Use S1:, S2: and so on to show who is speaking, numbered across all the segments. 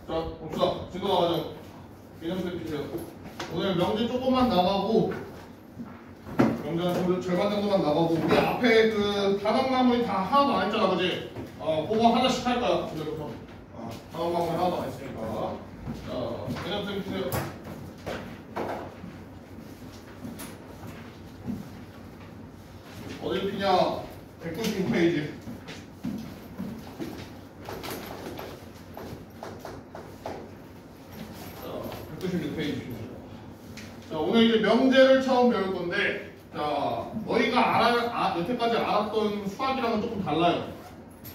S1: 자, 봅시다. 지도 나가죠. 개념 피세요. 오늘 명제 조금만 나가고, 명제는 절반 정도만 나가고, 우리 앞에 그 단원 마무리 다 하나도 안 했잖아, 그지? 그거 하나씩 할까요? 오늘부터. 단원 마무리 하나도 안 했으니까. 자, 개념 피세요. 어딜 피냐? 196페이지. 자, 196페이지. 자, 오늘 이제 명제를 처음 배울 건데, 자, 너희가 여태까지 알았던 수학이랑은 조금 달라요.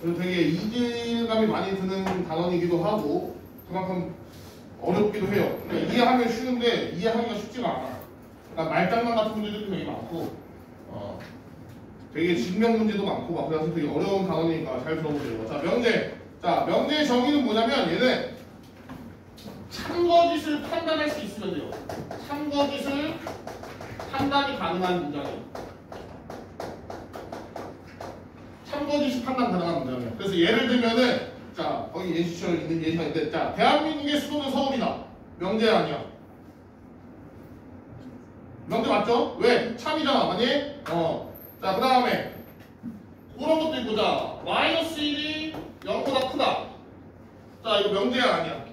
S1: 그래서 되게 이질감이 많이 드는 단원이기도 하고, 그만큼 어렵기도 해요. 그러니까 이해하면 쉬운데, 이해하기가 쉽지가 않아요. 그러니까 말장난 같은 문제들도 되게 많고, 되게 증명 문제도 많고 막 그래서 되게 어려운 단원이니까 잘 들어보세요. 자, 명제. 자, 명제의 정의는 뭐냐면 얘는 참거짓을 판단할 수 있으면 돼요. 참거짓을 판단이 가능한 문장이에요. 참거짓이 판단 가능한 문장이에요. 그래서 예를 들면은 자, 거기 예시처럼 있는 예시가 있는데 자, 대한민국의 수도는 서울이다. 명제 아니야. 명제 맞죠? 왜? 참이잖아. 아니? 자, 그 다음에 그런 것도 있고 자 마이너스 1이 0보다 크다. 자, 이거 명제야 아니야?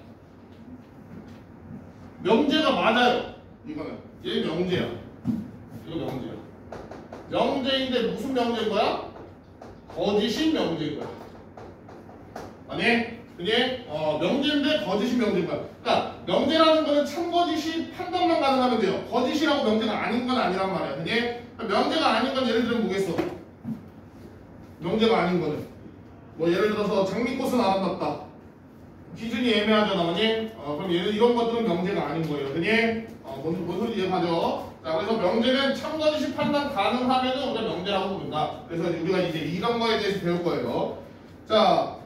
S1: 명제가 맞아요. 이거는 얘 명제야. 이거 명제야. 명제인데 무슨 명제인 거야? 거짓인 명제인 거야. 아니? 그게 명제인데 거짓인 명제인 거야. 그러니까 명제라는 거는 참거짓이 판단만 가능하면 돼요. 거짓이라고 명제가 아닌 건 아니란 말이야. 그게 명제가 아닌 건 예를 들면 뭐겠어? 명제가 아닌 거는 뭐 예를 들어서 장미꽃은 아름답다. 기준이 애매하잖아, 맞니? 그럼 이런 것들은 명제가 아닌 거예요. 그니? 뭔 소리 이해하죠? 자, 그래서 명제는 참거짓이 판단 가능하면은 우리가 명제라고 부른다. 그래서 우리가 이제 이런 거에 대해서 배울 거예요. 자,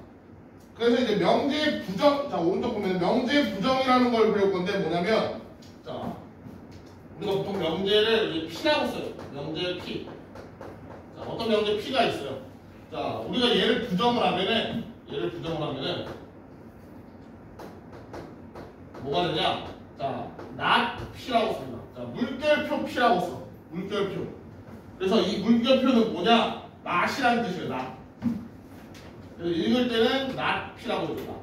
S1: 그래서 이제 명제 부정, 자 오른쪽 보면 명제 부정이라는 걸 배울 건데 뭐냐면, 자, 우리가 보통 명제를 이제 P라고 써요. 명제 P. 자, 어떤 명제 P가 있어요. 자, 우리가 얘를 부정을 하면은 뭐가 되냐? 자, not P라고 씁니다. 자, 물결표 P라고 써. 물결표. 그래서 이 물결표는 뭐냐? not이라는 뜻이에요. not. 그래서 읽을 때는 not P라고 읽어요.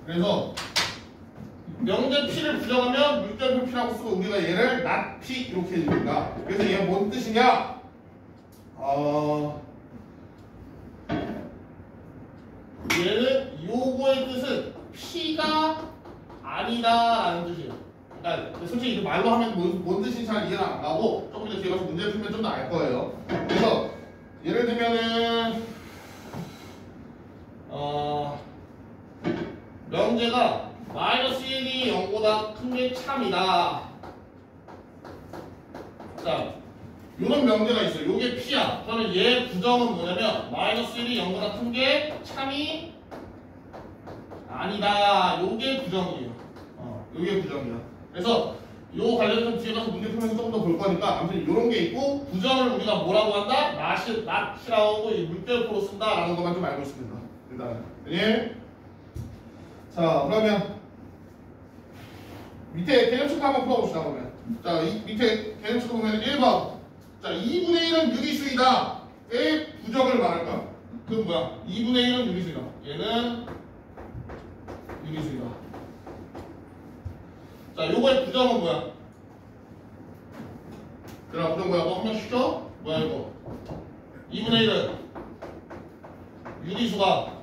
S1: 그래서 명제 P를 부정하면 물결표 P라고 쓰고 우리가 얘를 not P 이렇게 읽는다. 그래서 얘가 뭔 뜻이냐? 얘는 요거의 뜻은 P가 아니다라는 뜻이에요. 그러니까 솔직히 이거 말로 하면 뭔 뜻인지 잘 이해가 안 가고 조금 더 뒤에 가서 문제를 풀면 좀 더 알 거예요. 그래서 예를 들면은 명제가 마이너스 1이 0보다 큰 게 참이다. 자, 요런 명제가 있어요. 요게 P야. 그러면 얘 부정은 뭐냐면 마이너스 1이 0보다 큰 게 참이 아니다. 요게 부정이에요. 요게 부정이야. 그래서 요 관련해서 뒤에 가서 문제 풀면서 조금 더 볼 거니까 아무튼 요런 게 있고 부정을 우리가 뭐라고 한다? not이라고 이 물결표로 쓴다라는 것만 좀 알고 있습니다. 일단은. 예. 자, 그러면 밑에 개념 체크 한번 풀어봅시다. 그러면 자, 밑에 개념 체크 보면 1번 자, 2분의 1은 유리수이다 의 부정을 말할 거야. 그건 뭐야? 2분의 1은 유리수이다. 얘는 유리수이다. 자, 요거의 부정은 뭐야? 그럼 부정 뭐야? 뭐 한 번 쉬죠? 뭐야 이거? 2분의 1은 유리수가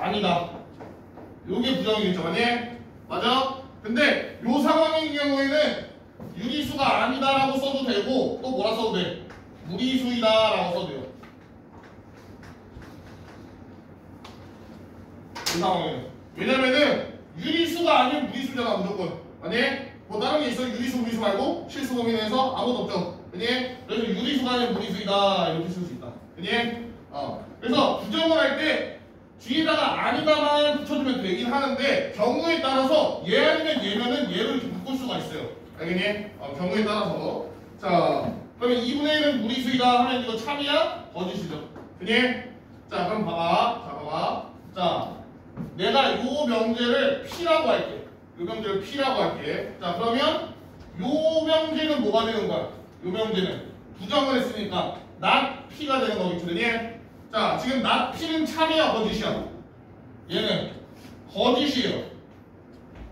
S1: 아니다. 요게 부정이겠죠, 맞니? 맞아? 근데 요 상황의 경우에는 유리수가 아니다라고 써도 되고 또 뭐라 써도 돼? 무리수이다라고 써도 돼요. 이 상황에는. 왜냐면은 유리수가 아닌 무리수잖아 무조건. 아니? 뭐 다른 게 있어? 유리수 무리수 말고 실수 범위내에서 아무것도 없죠. 그니? 그래서 유리수가 아닌 무리수이다 이렇게 쓸 수 있다. 그니? 그래서 부정을 할 때 뒤에다가 아니다만 붙여주면 되긴 하는데 경우에 따라서 얘 아니면 얘면은 얘를 이렇게 바꿀 수가 있어요. 알겠니? 경우에 따라서. 자, 그러면 2분의 1은 무리수이다 하면 이거 참이야? 거짓이죠. 그니? 자, 그럼 봐봐. 자, 내가 요 명제를 P라고 할게. 요 명제를 P라고 할게. 자, 그러면 요 명제는 뭐가 되는 거야? 요 명제는 부정을 했으니까 not P가 되는 거겠지, 그니? 자, 지금 not P는 참이야, 거짓이야? 얘는 거짓이에요.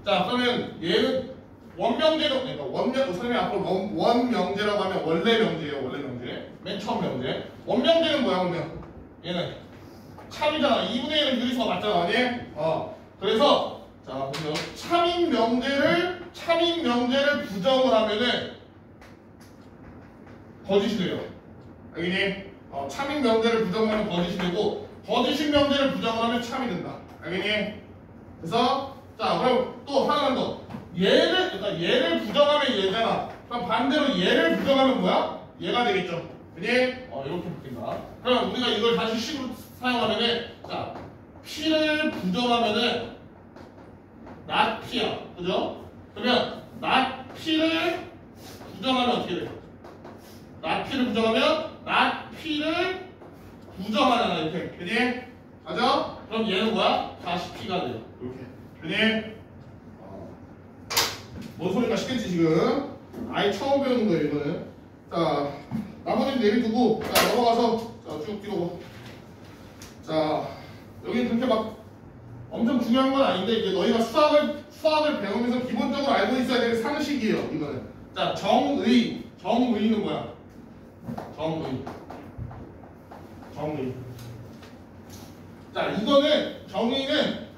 S1: 자, 그러면 얘는 원명제로, 그러니까 선생님이 앞으로 원명제라고 하면 원래 명제예요, 원래 명제. 맨 처음 명제. 원명제는 뭐야, 그러면? 얘는 참이잖아. 2분의 1은 유리수가 맞잖아, 아니? 그래서, 자, 보세요. 참인 명제를 부정을 하면은 거짓이 돼요. 알겠니? 참인 명제를 부정하면 거짓이 되고, 거짓인 명제를 부정을 하면 참이 된다. 알겠니? 그래서, 자, 그럼 또 하나만 더. 그러니까 얘를 부정하면 얘잖아. 그럼 반대로 얘를 부정하면 뭐야? 얘가 되겠죠. 그니? 이렇게 바뀐다. 그럼 우리가 이걸 다시 식으로 사용하면은, 자, P를 부정하면은 not P야. 그죠? 그러면 not P를 부정하면 어떻게 돼? not P를 부정하면 not P를 부정하잖아. 이렇게. 그니? 맞아? 그럼 얘는 뭐야? 다시 P가 돼요. 이렇게. 그니? 뭔 소리가 쉽겠지 지금? 아예 처음 배우는 거예요 이거는. 자, 나머지는 내비두고 자 넘어가서 자, 쭉 뛰고. 자, 여기는 그렇게 막 엄청 중요한 건 아닌데 이제 너희가 수학을 배우면서 기본적으로 알고 있어야 될 상식이에요 이거는. 자, 정의는 뭐야? 정의. 자, 이거는 정의는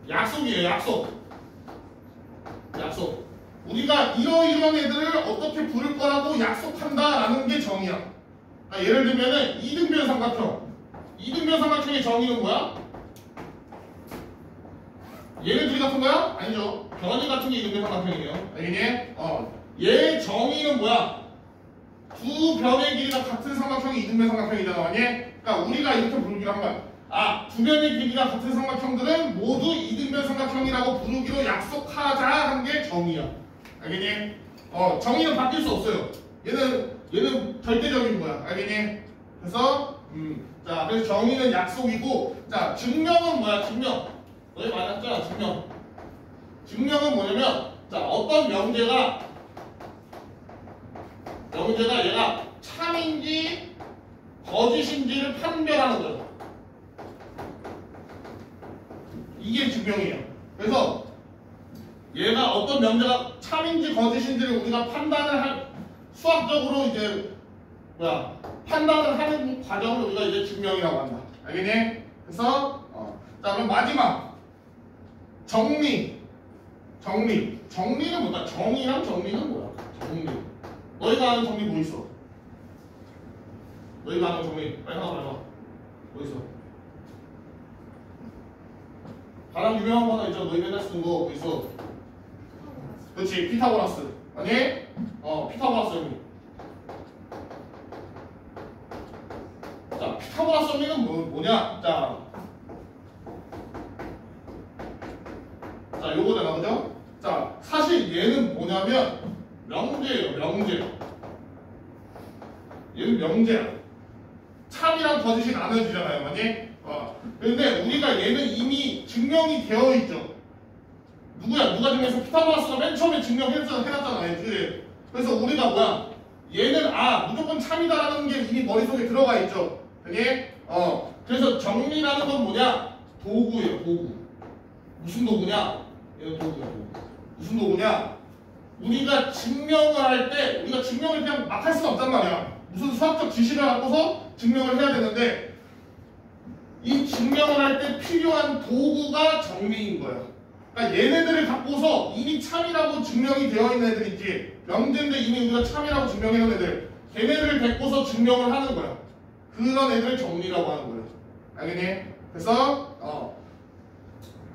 S1: 약속이에요, 약속. 우리가 이러이러한 애들을 어떻게 부를 거라고 약속한다라는 게 정의야. 그러니까 예를 들면은 이등변 삼각형. 이등변 삼각형의 정의는 뭐야? 얘네 둘이 같은 거야? 아니죠. 변이 같은 게 이등변 삼각형이에요. 알겠니? 얘 정의는 뭐야? 두 변의 길이가 같은 삼각형이 이등변 삼각형이잖아. 아니? 그러니까 우리가 이렇게 부르기로 한 거야. 두 변의 길이가 같은 삼각형들은 모두 이등변 삼각형이라고 부르기로 약속하자 하는 게 정의야. 알겠니? 정의는 바뀔 수 없어요. 얘는 절대적인 거야. 알겠니? 그래서 자, 그래서 정의는 약속이고, 자, 증명은 뭐야? 증명. 너희 많이 했잖아, 증명. 증명은 뭐냐면, 자, 어떤 명제가 얘가 참인지 거짓인지를 판별하는 거예요. 이게 증명이에요. 그래서 얘가 어떤 명제가 참인지 거짓인지를 우리가 수학적으로 이제 판단을 하는 과정을 우리가 이제 증명이라고 한다. 알겠니? 그래서 자, 그럼 마지막 정리. 정리는 뭐다? 정의랑 정리는 뭐야? 정리. 너희가 아는 정리 뭐 있어? 너희가 아는 정리 빨리 하나 말해봐. 뭐 있어? 가장 유명한 거 하나 있잖아. 너희 맨날 쓰는 거 뭐 있어? 그렇지, 피타고라스. 아니? 피타고라스 정리. 자, 피타고라스 정리는 뭐냐? 자, 요거잖아, 그죠? 자, 사실 얘는 뭐냐면 명제예요, 명제. 얘는 명제야. 참이랑 거짓이 나눠지잖아요, 아니? 근데 우리가 얘는 이미 증명이 되어 있죠. 누가 증명해서 피타고라스가 맨 처음에 해놨잖아. 그래. 그래서 우리가 뭐야? 얘는 무조건 참이다라는 게 이미 머릿속에 들어가 있죠. 그게 그래서 정리라는 건 뭐냐? 도구예요, 도구. 무슨 도구냐? 얘는 도구야, 도구. 무슨 도구냐? 우리가 증명을 할 때 우리가 증명을 그냥 막 할 수가 없단 말이야. 무슨 수학적 지식을 갖고서 증명을 해야 되는데 이 증명을 할 때 필요한 도구가 정리인 거야. 그러니까 얘네들을 갖고서 이미 참이라고 증명이 되어 있는 애들 있지. 명제인데 이미 우리가 참이라고 증명해 놓은 애들. 걔네들을 데리고서 증명을 하는 거야. 그런 애들을 정리라고 하는 거야. 알겠니? 그래서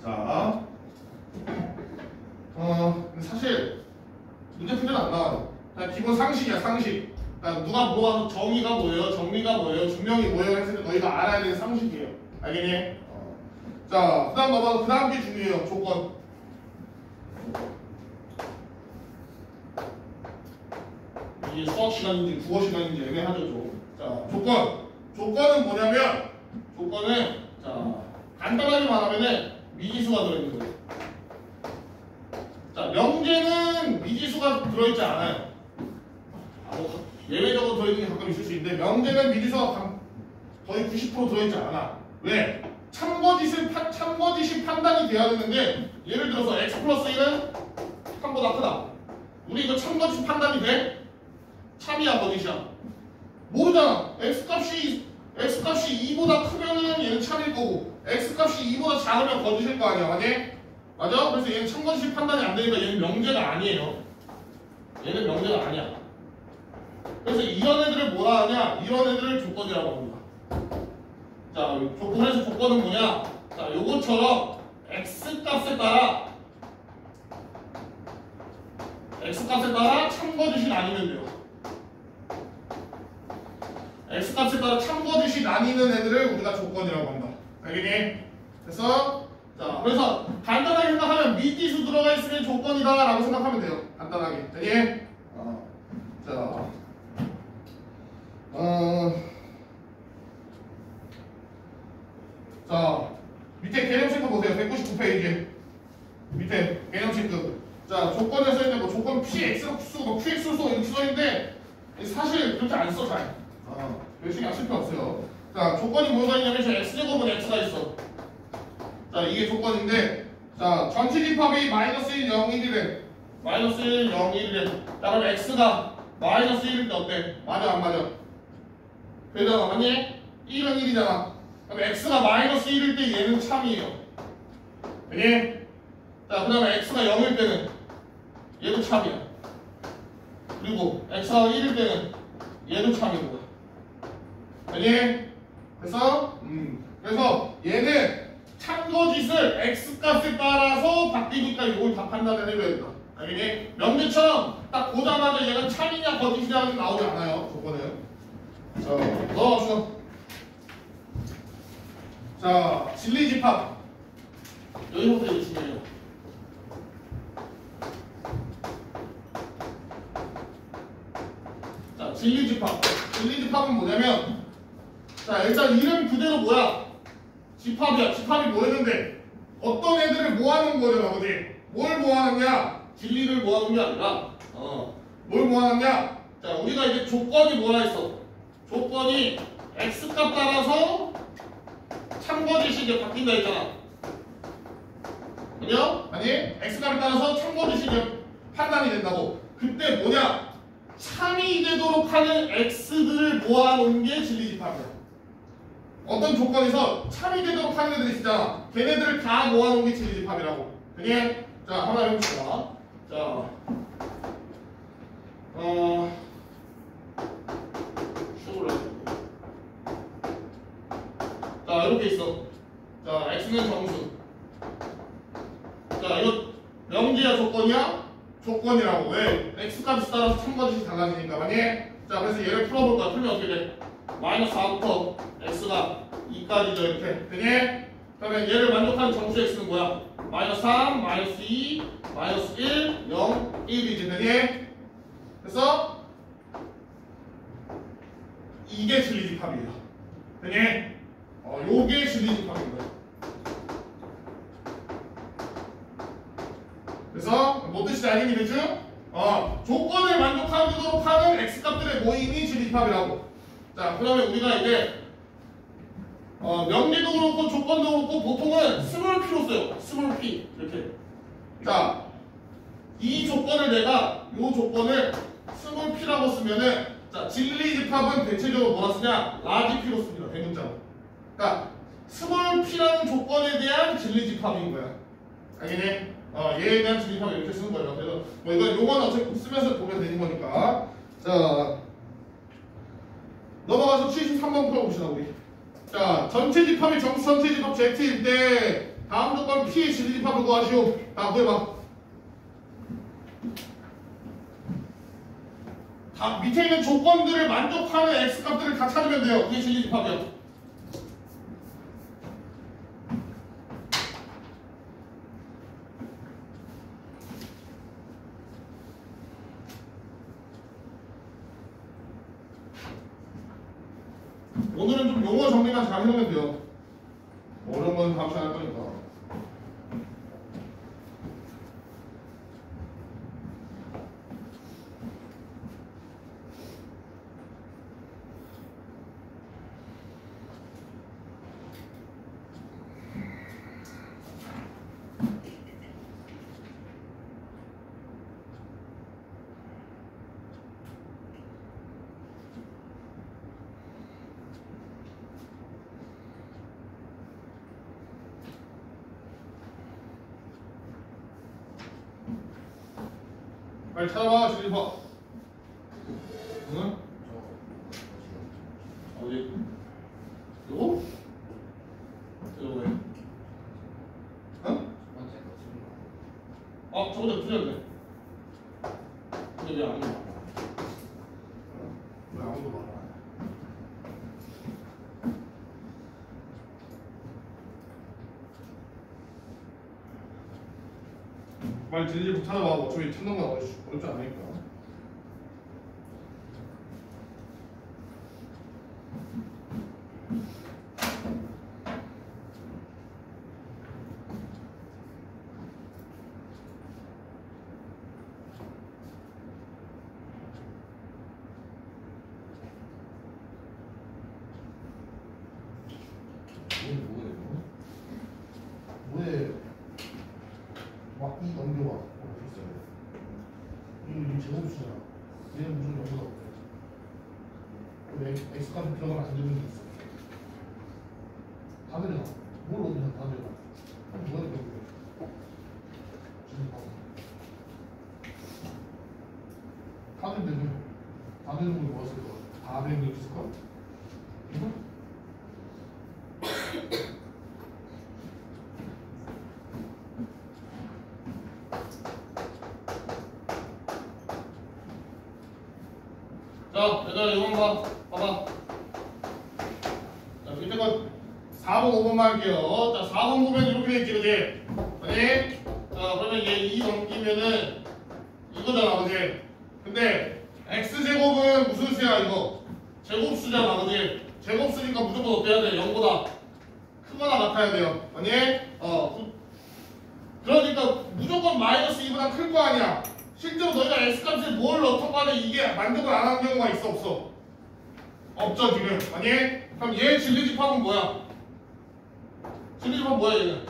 S1: 자, 사실 문제 풀이는 안 나와요. 그냥 기본 상식이야, 상식. 그러니까 누가 물어봐서 정의가 뭐예요, 정리가 뭐예요, 증명이 뭐예요 했을 때 너희가 알아야 되는 상식이에요. 알겠니? 자, 그 다음 넘어가서 그 다음 게 중요해요. 조건. 이게 수학 시간인지 국어 시간인지 애매하죠, 좀. 자, 조건. 조건은 뭐냐면, 조건은, 자, 간단하게 말하면은 미지수가 들어있는 거예요. 자, 명제는 미지수가 들어있지 않아요. 예외적으로 들어있는 게 가끔 있을 수 있는데 명제는 미지수가 거의 90% 들어있지 않아. 왜? 참거짓이 판단이 돼야 되는데 예를 들어서 x 플러스 1은 3보다 크다. 우리 이거 참거짓 판단이 돼? 참이야 거짓이야? 모르잖아. x값이 2보다 크면은 얘는 참일 거고 x값이 2보다 작으면 거짓일 거 아니야. 맞아? 그래서 얘는 참거짓이 판단이 안 되니까 얘는 명제가 아니에요. 얘는 명제가 아니야. 그래서 이런 애들을 뭐라 하냐? 이런 애들을 조건이라고 합니다. 자, 그래서 조건은 뭐냐? 자, 요것처럼 x값에 따라 참거짓이 나뉘면 돼요. x값에 따라 참거짓이 나뉘는 애들을 우리가 조건이라고 한다. 알겠니? 그래서 간단하게 생각하면 미지수 들어가 있으면 조건이다 라고 생각하면 돼요. 간단하게. 알겠니? 자, 밑에 개념 체크 보세요. 199페이지. 밑에 개념 체크. 자, 조건에 써있는 뭐 조건 px수, 뭐 qx수 이렇게 써있는데 사실 그렇게 안 써, 잘. 열심히 안 쓸 필요 없어요. 자, 조건이 뭐가 있냐면 x제곱은 x가 있어. 자, 이게 조건인데 자, 전체 집합이 마이너스 1, 0, 1이래. 마이너스 1, 0, 1이래. 자, 그럼 x가 마이너스 1일 때 어때? 맞아, 안 맞아? 되잖아, 맞니? 1은 1이잖아. 그럼 x가 마이너스 1일 때 얘는 참이에요. 되니? 자, 그 다음에 x가 0일 때는 얘도 참이야. 그리고 x가 1일 때는 얘도 참인 거야. 되니? 그래서 얘는 참거짓을 x값에 따라서 바뀌니까 이걸 다 판단을 해줘야 된다. 알겠니? 명제처럼 딱 보자마자 얘가 참이냐 거짓이냐 나오지 않아요. 조건은. 자, 넣어봅시다. 자, 진리집합. 여기부터 이제 중요해요. 자, 진리집합. 진리집합은 뭐냐면, 자, 일단 이름 그대로 뭐야? 집합이야. 집합이 뭐였는데, 어떤 애들을 모아놓은 거잖아, 그지? 뭘 모아놨냐? 진리를 모아놓은 게 아니라, 뭘 모아놨냐? 자, 우리가 이제 조건이 뭐라 했어? 조건이 x값 따라서 참거짓이 이제 바뀐다 했잖아. 그죠? 아니, x값에 따라서 참거짓이 이제 판단이 된다고. 그때 뭐냐? 참이 되도록 하는 x들을 모아놓은 게 진리집합이야. 어떤 조건에서 참이 되도록 하는 애들이 있잖아. 걔네들을 다 모아놓은 게 진리집합이라고. 그게? 자, 하나 해봅시다. 자, 자, 이렇게 있어. 자, x는 정수. 자, 이거 명제야, 조건이야? 조건이라고. 왜? x값에 따라서 참거짓이 달라지니까. 만약에 자, 그래서 얘를 풀어볼 거야. 풀면 어떻게 돼? 마이너스 4부터 x가 2까지죠. 이렇게. 되니? 그러면 얘를 만족하는 정수 x는 뭐야? 마이너스 3, 마이너스 2, 마이너스 1, 0, 1이지. 되니? 그래서 이게 진리집합이에요. 되니? 요게 진리집합인 거예요. 그래서 뭐 뜻인지 알겠니, 대충? 조건을 만족하도록 하는 x값들의 모임이 진리집합이라고. 자, 그러면 우리가 이제 명리도 그렇고 조건도 그렇고 보통은 스몰 p로 써요. 스몰 p 이렇게. 자, 이 조건을 내가 이 조건을 스몰 p라고 쓰면은 자, 진리집합은 대체적으로 뭐라 쓰냐? 라지 p로 씁니다. 대문자로. 그러니까 스몰 p라는 조건에 대한 진리집합인 거야. 알겠니? 얘에 대한 진리집합을 이렇게 쓰는 거예요. 그래서 뭐 이건 용어는 어차피 쓰면서 보면 되는 거니까. 자, 넘어가서 73번 풀어봅시다, 우리. 자, 전체 집합이 정수 전체 집합 Z일 때 다음 조건 P의 진리집합을 구하시오. 다 구해봐. 다 밑에 있는 조건들을 만족하는 X값들을 다 찾으면 돼요. 그게 진리집합이야. 오늘은 좀 용어 정리만 잘 해놓으면 돼요. 어려운 건 다음 시간에 할 거니까. 빨리 찾아봐, 진리파. 응? 어디? 요거? 요거 왜? 응? 저거다 틀렸네. 근데 왜 아무도 말안 해? 왜 아무도 말안 해? 빨리 진리파 찾아봐. 어차피 찾는 건 어렵지 않으니까.
S2: 뭐에 막 이 넘겨봐 어떻게 써요? 이 제곱수잖아. 얘는 무슨 연구가 없대. 왜 x값이 들어가면 안 되는 게 있어. 다 되잖아. 뭘 넣으면 다 되잖아. 누가 되는 거야? 지금 봐봐. 다 되면 다 되는 걸 뭐였을 거야? 다 되는 게 있을 거야? 응?
S1: 자, 얘들아 이번 봐봐. 자, 밑에 거 4번, 5번만 할게요. 자, 4번 보면 이렇게 돼 있지, 그지? 아니? 자, 그러면 얘 2 넘기면은 이거잖아, 그지? 근데 x제곱은 무슨 수야, 이거? 제곱수잖아, 그지? 제곱수니까 무조건 어때야 돼? 0보다 크거나 같아야 돼요. 아니? 그러니까 무조건 마이너스 2보다 클 거 아니야. 실제로 너희가 x값을 뭘 넣던 간에 이게 만족을 안 하는 경우가 있어, 없어? 없죠, 지금. 아니? 그럼 얘 진리집합은 뭐야? 진리집합 뭐야, 얘는?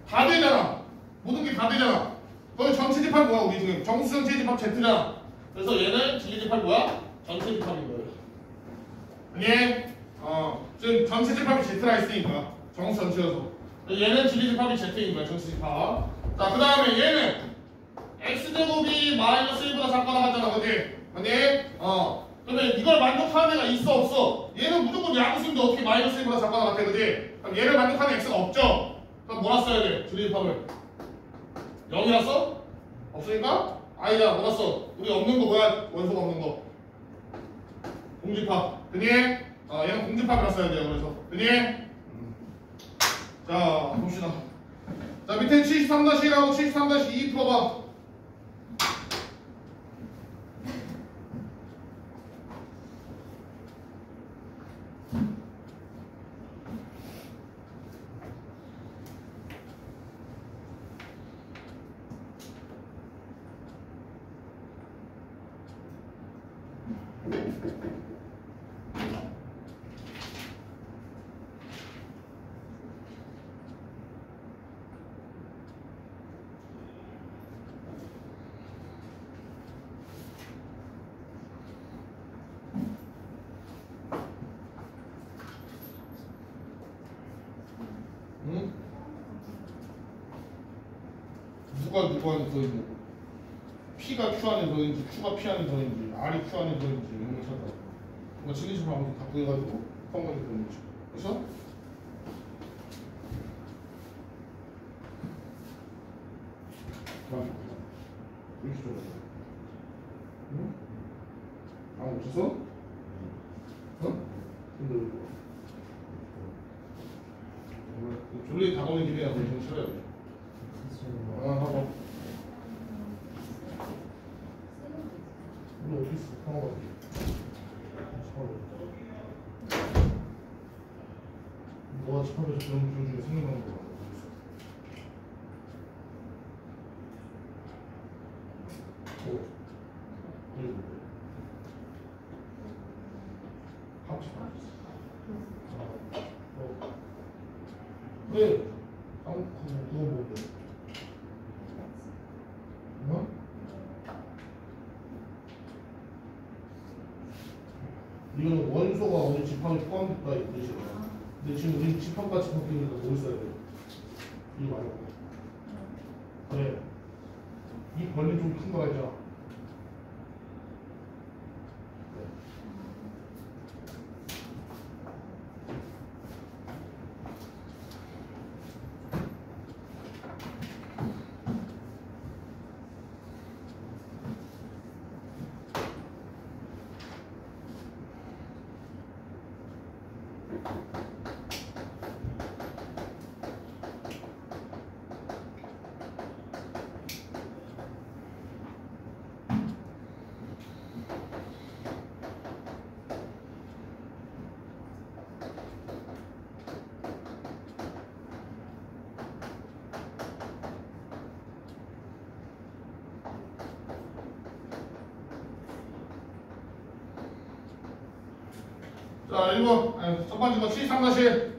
S1: 다 되잖아. 모든 게 다 되잖아. 거기 전체 집합 뭐야, 우리 지금? 정수 전체 집합 Z잖아. 그래서 얘는 진리집합 뭐야? 전체 집합인 거예요. 아니? 지금 전체 집합이 Z라 했으니까. 정수 전체여서. 얘는 진리집합이 Z인 거야, 전체 집합. 자, 그 다음에 얘는 x제곱이 마이너스 1보다 작거나 같잖아, 그지? 아니? 그러면 이걸 만족하는 애가 있어, 없어? 얘는 무조건 양수인데 어떻게 마이너스 1보다 작거나 같아, 그지? 그럼 얘를 만족하는 x가 없죠? 그럼 뭐라 써야 돼? 진리집합을 0이라 써? 없으니까? 아니다, 뭐라 써? 우리 없는 거 뭐야? 원소가 없는 거 공집합, 그니? 얘는 공집합이라 써야 돼요, 그래서 그니? 자, 봅시다. 자, 밑에 73-1하고 73-2 풀어봐. 응? 누가 안에 들어있는 거? P가 Q 안에 들어있는지, Q가 P 안에 들어있는지, R이 Q 안에 들어있는지 이런 걸 찾아. 뭔가 진리집합 아무튼 다 구해가지고 펑가지 그런 거지. 그래서 이렇게 줘야 돼. 응? 못 쳤어? 근데 왜 이거? 졸리 다가오는 길이야. 우리 좀 차려야 돼. 하고. 우리 어디 있어? 상어가지고.
S2: 너가 집합에서 그런 구조 중에 생각나는 거 그리고 합치마 그래 그거 뭔데 어? 이거는 원소가 어디 집합에 포함됐다 이 뜻이야. 근데 지금 우리 집합과 집합끼리가 뭐 있어야 돼? 이거 말고. 그래. 이 벌리 좀 큰 거가 있잖아. 자, 1번. 첫 번째 거 73-1.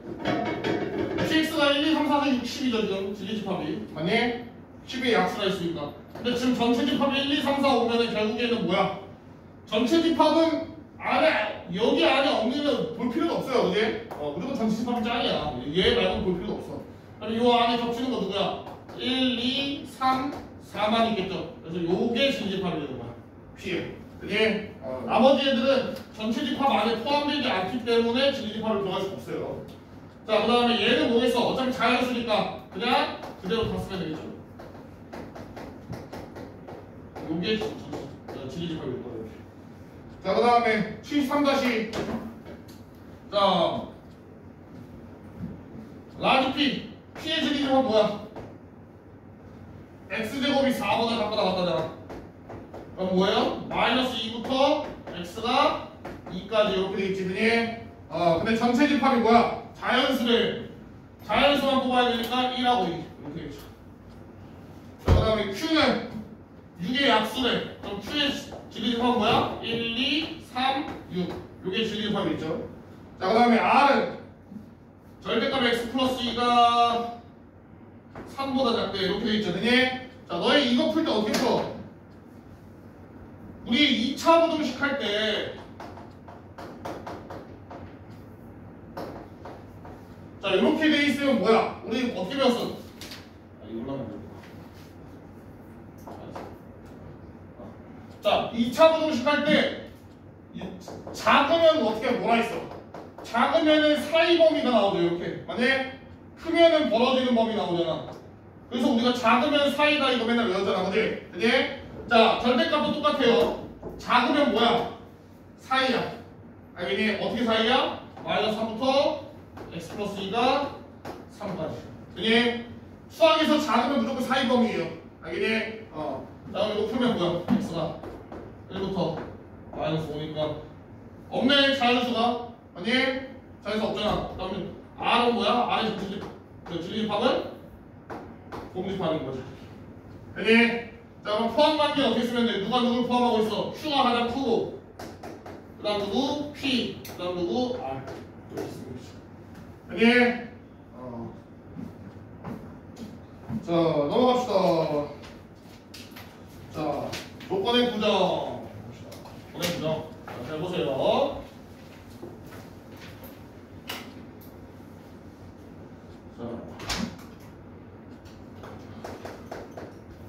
S2: CX가 1, 2, 3, 4, 6, 10이죠, 지금. 진리집합이. 맞니? 10의 약수가 있으니까. 근데 지금 전체 집합이 1, 2, 3, 4 오면은 결국에는 뭐야? 전체 집합은 안에, 여기 안에 없는 볼 필요가 없어요, 그지? 무조건 전체 집합이 짱이야. 얘 말고는 볼 필요가 없어. 그럼 요 안에 겹치는 거 누구야? 1, 2, 3, 4만 있겠죠? 그래서 요게 진리집합이 되는 거야. P에. 그지? 나머지 애들은 전체 집합 안에 포함되지 않기 때문에 진리집합을 들어갈 수 없어요. 자, 그 다음에 얘는 뭐겠어? 어차피 자연수니까 그냥 그대로 다 쓰면 되겠죠. 요게 진리집합일 거예요. 자, 그 다음에 73-. 자, 라지 P. P의 진리집합은 뭐야? X제곱이 4번을 갖고 나갔다잖아. 그럼 뭐예요? 마이너스 2부터 x가 2까지 이렇게 돼 있지, 그니? 근데 전체 집합이 뭐야? 자연수만 뽑아야 되니까 1하고 2 이렇게 되겠죠. 자, 그 다음에 q는 6의 약수래. 그럼 q의 진리집합은 뭐야? 1, 2, 3, 6 요게 진리집합이 있죠. 자, 그 다음에 r은 절대값 x 플러스 2가 3보다 작대 이렇게 돼 있죠, 그니? 자, 너희 이거 풀 때 어떻게 풀어? 우리 2차 부등식 할 때, 자, 이렇게 돼 있으면 뭐야? 우리 어떻게 배웠어? 이거 올라가면 되겠다. 자, 2차 부등식 할 때, 작으면 어떻게 뭐라 했어? 작으면은 사이 범위가 나오죠, 이렇게. 만약에 크면은 벌어지는 범위 나오잖아. 그래서 우리가 작으면 사이다 이거 맨날 외웠잖아, 그지? 그지? 자, 절대값도 똑같아요. 작으면 뭐야? 사이야. 알겠니? 어떻게 사이야? 마이너스 3부터 x 플러스 2가 3까지. 그니? 수학에서 작으면 무조건 사이 범위예요. 알겠니? 다음에 이거 풀면 뭐야? x가 1부터 마이너스 5니까 없네, 자연수가. 아니? 자연수 없잖아. 그다음에 r은 뭐야? r의 진리집합은 공집합인 거지. 알겠니? 자, 그럼 포함관계는 어떻게 쓰면 돼? 누가 누구를 포함하고 있어? Q가 가장 크고 그 다음 누구? P 그 다음 누구? R 이렇게 쓰면 되지. 알겠니? 자, 넘어갑시다. 자, 조건의 구정 봅시다. 조건의 구정. 자, 잘 보세요.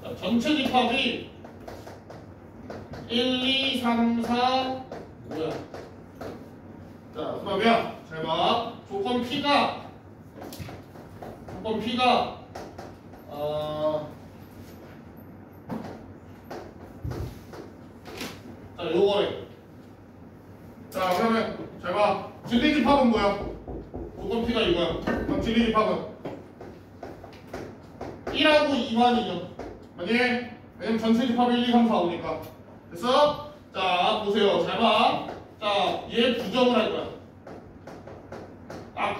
S2: 자, 전체 집합이 1, 2, 3, 4 뭐야? 자, 그러면 잘 봐. 조건 P가 자, 요거래. 자, 그러면 잘 봐. 진리집합은 뭐야? 조건 P가 이거야. 그럼 진리집합은 1하고 2만이죠. 아니? 왜냐면 전체 집합이 1, 2, 3, 4 오니까. 됐어? 자, 보세요. 잘 봐. 자, 얘 부정을 할 거야.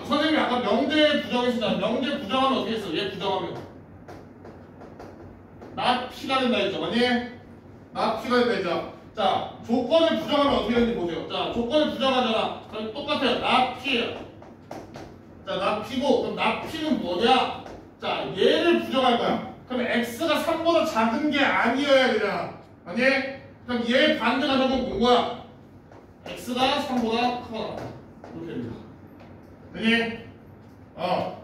S2: 선생님이 아까 명제
S1: 부정했으니까 명제 부정하면 어떻게 했어? 얘 부정하면 나 P가 된다 했죠. 맞니? 나 P가 된다 했죠. 자, 조건을 부정하면 어떻게 되는지 보세요. 자, 조건을 부정하잖아. 그럼 똑같아요. 나 P예요. 자, 나 P고 그럼 나 P는 뭐냐? 자, 얘를 부정할 거야. 그럼 X가 3보다 작은 게 아니어야 되잖아. 아니? 그럼 얘 반대가 저건 본 거야. X가 3보다 크거나 이렇게 됩니다. 아니?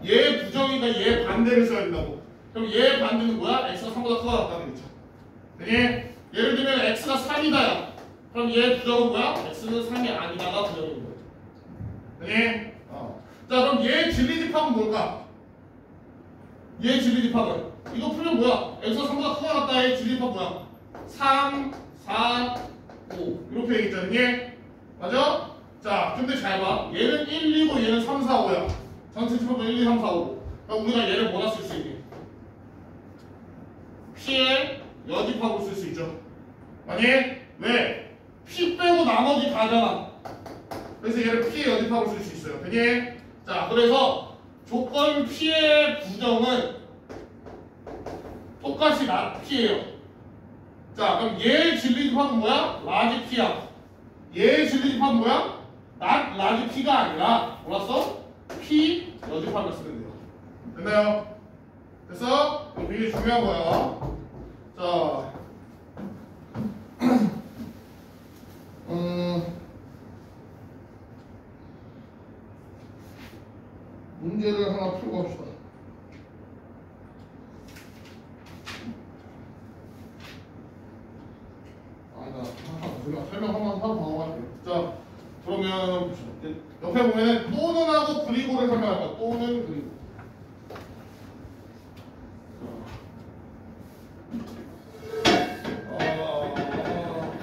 S1: 얘 부정이니까 얘 반대를 써야 된다고. 그럼 얘 반대는 뭐야? X가 3보다 크거나 같다는 거죠. 아니? 예를 들면 X가 3이다야. 그럼 얘 부정은 뭐야? X는 3이 아니다가 부정인 거야. 아니? 자, 그럼 얘 진리집합은 뭘까? 얘 진리집합은 이거 풀면 뭐야? X가 3보다 크거나 같다. 얘 진리집합 뭐야? 3, 4, 5 이렇게 되겠잖니? 맞아? 자, 근데 잘 봐. 얘는 1, 2고 얘는 3, 4, 5야. 전체 집합은 1, 2, 3, 4, 5. 그럼 우리가 얘를 뭐라 쓸 수 있니? P의 여집합으로 쓸 수 있죠. 아니? 왜? P 빼고 나머지 다잖아. 그래서 얘를 P의 여집합으로 쓸 수 있어요. 되니? 자, 그래서 조건 P의 부정은 똑같이 나 P예요. 자, 그럼 얘 진리집합은 뭐야? 라지 P야. 얘 진리집합은 뭐야? 나 라지 P가 아니라 몰랐어? P 여집합을 쓰면 돼요. 됐나요? 그래서 이거 되게 중요한 거야. 자, 문제를 하나 풀고 합시다. 설명 한번 하고 넘어갈게요. 자, 그러면 옆에 보면은 또는 하고 그리고를 설명할 거야. 또는 그리고.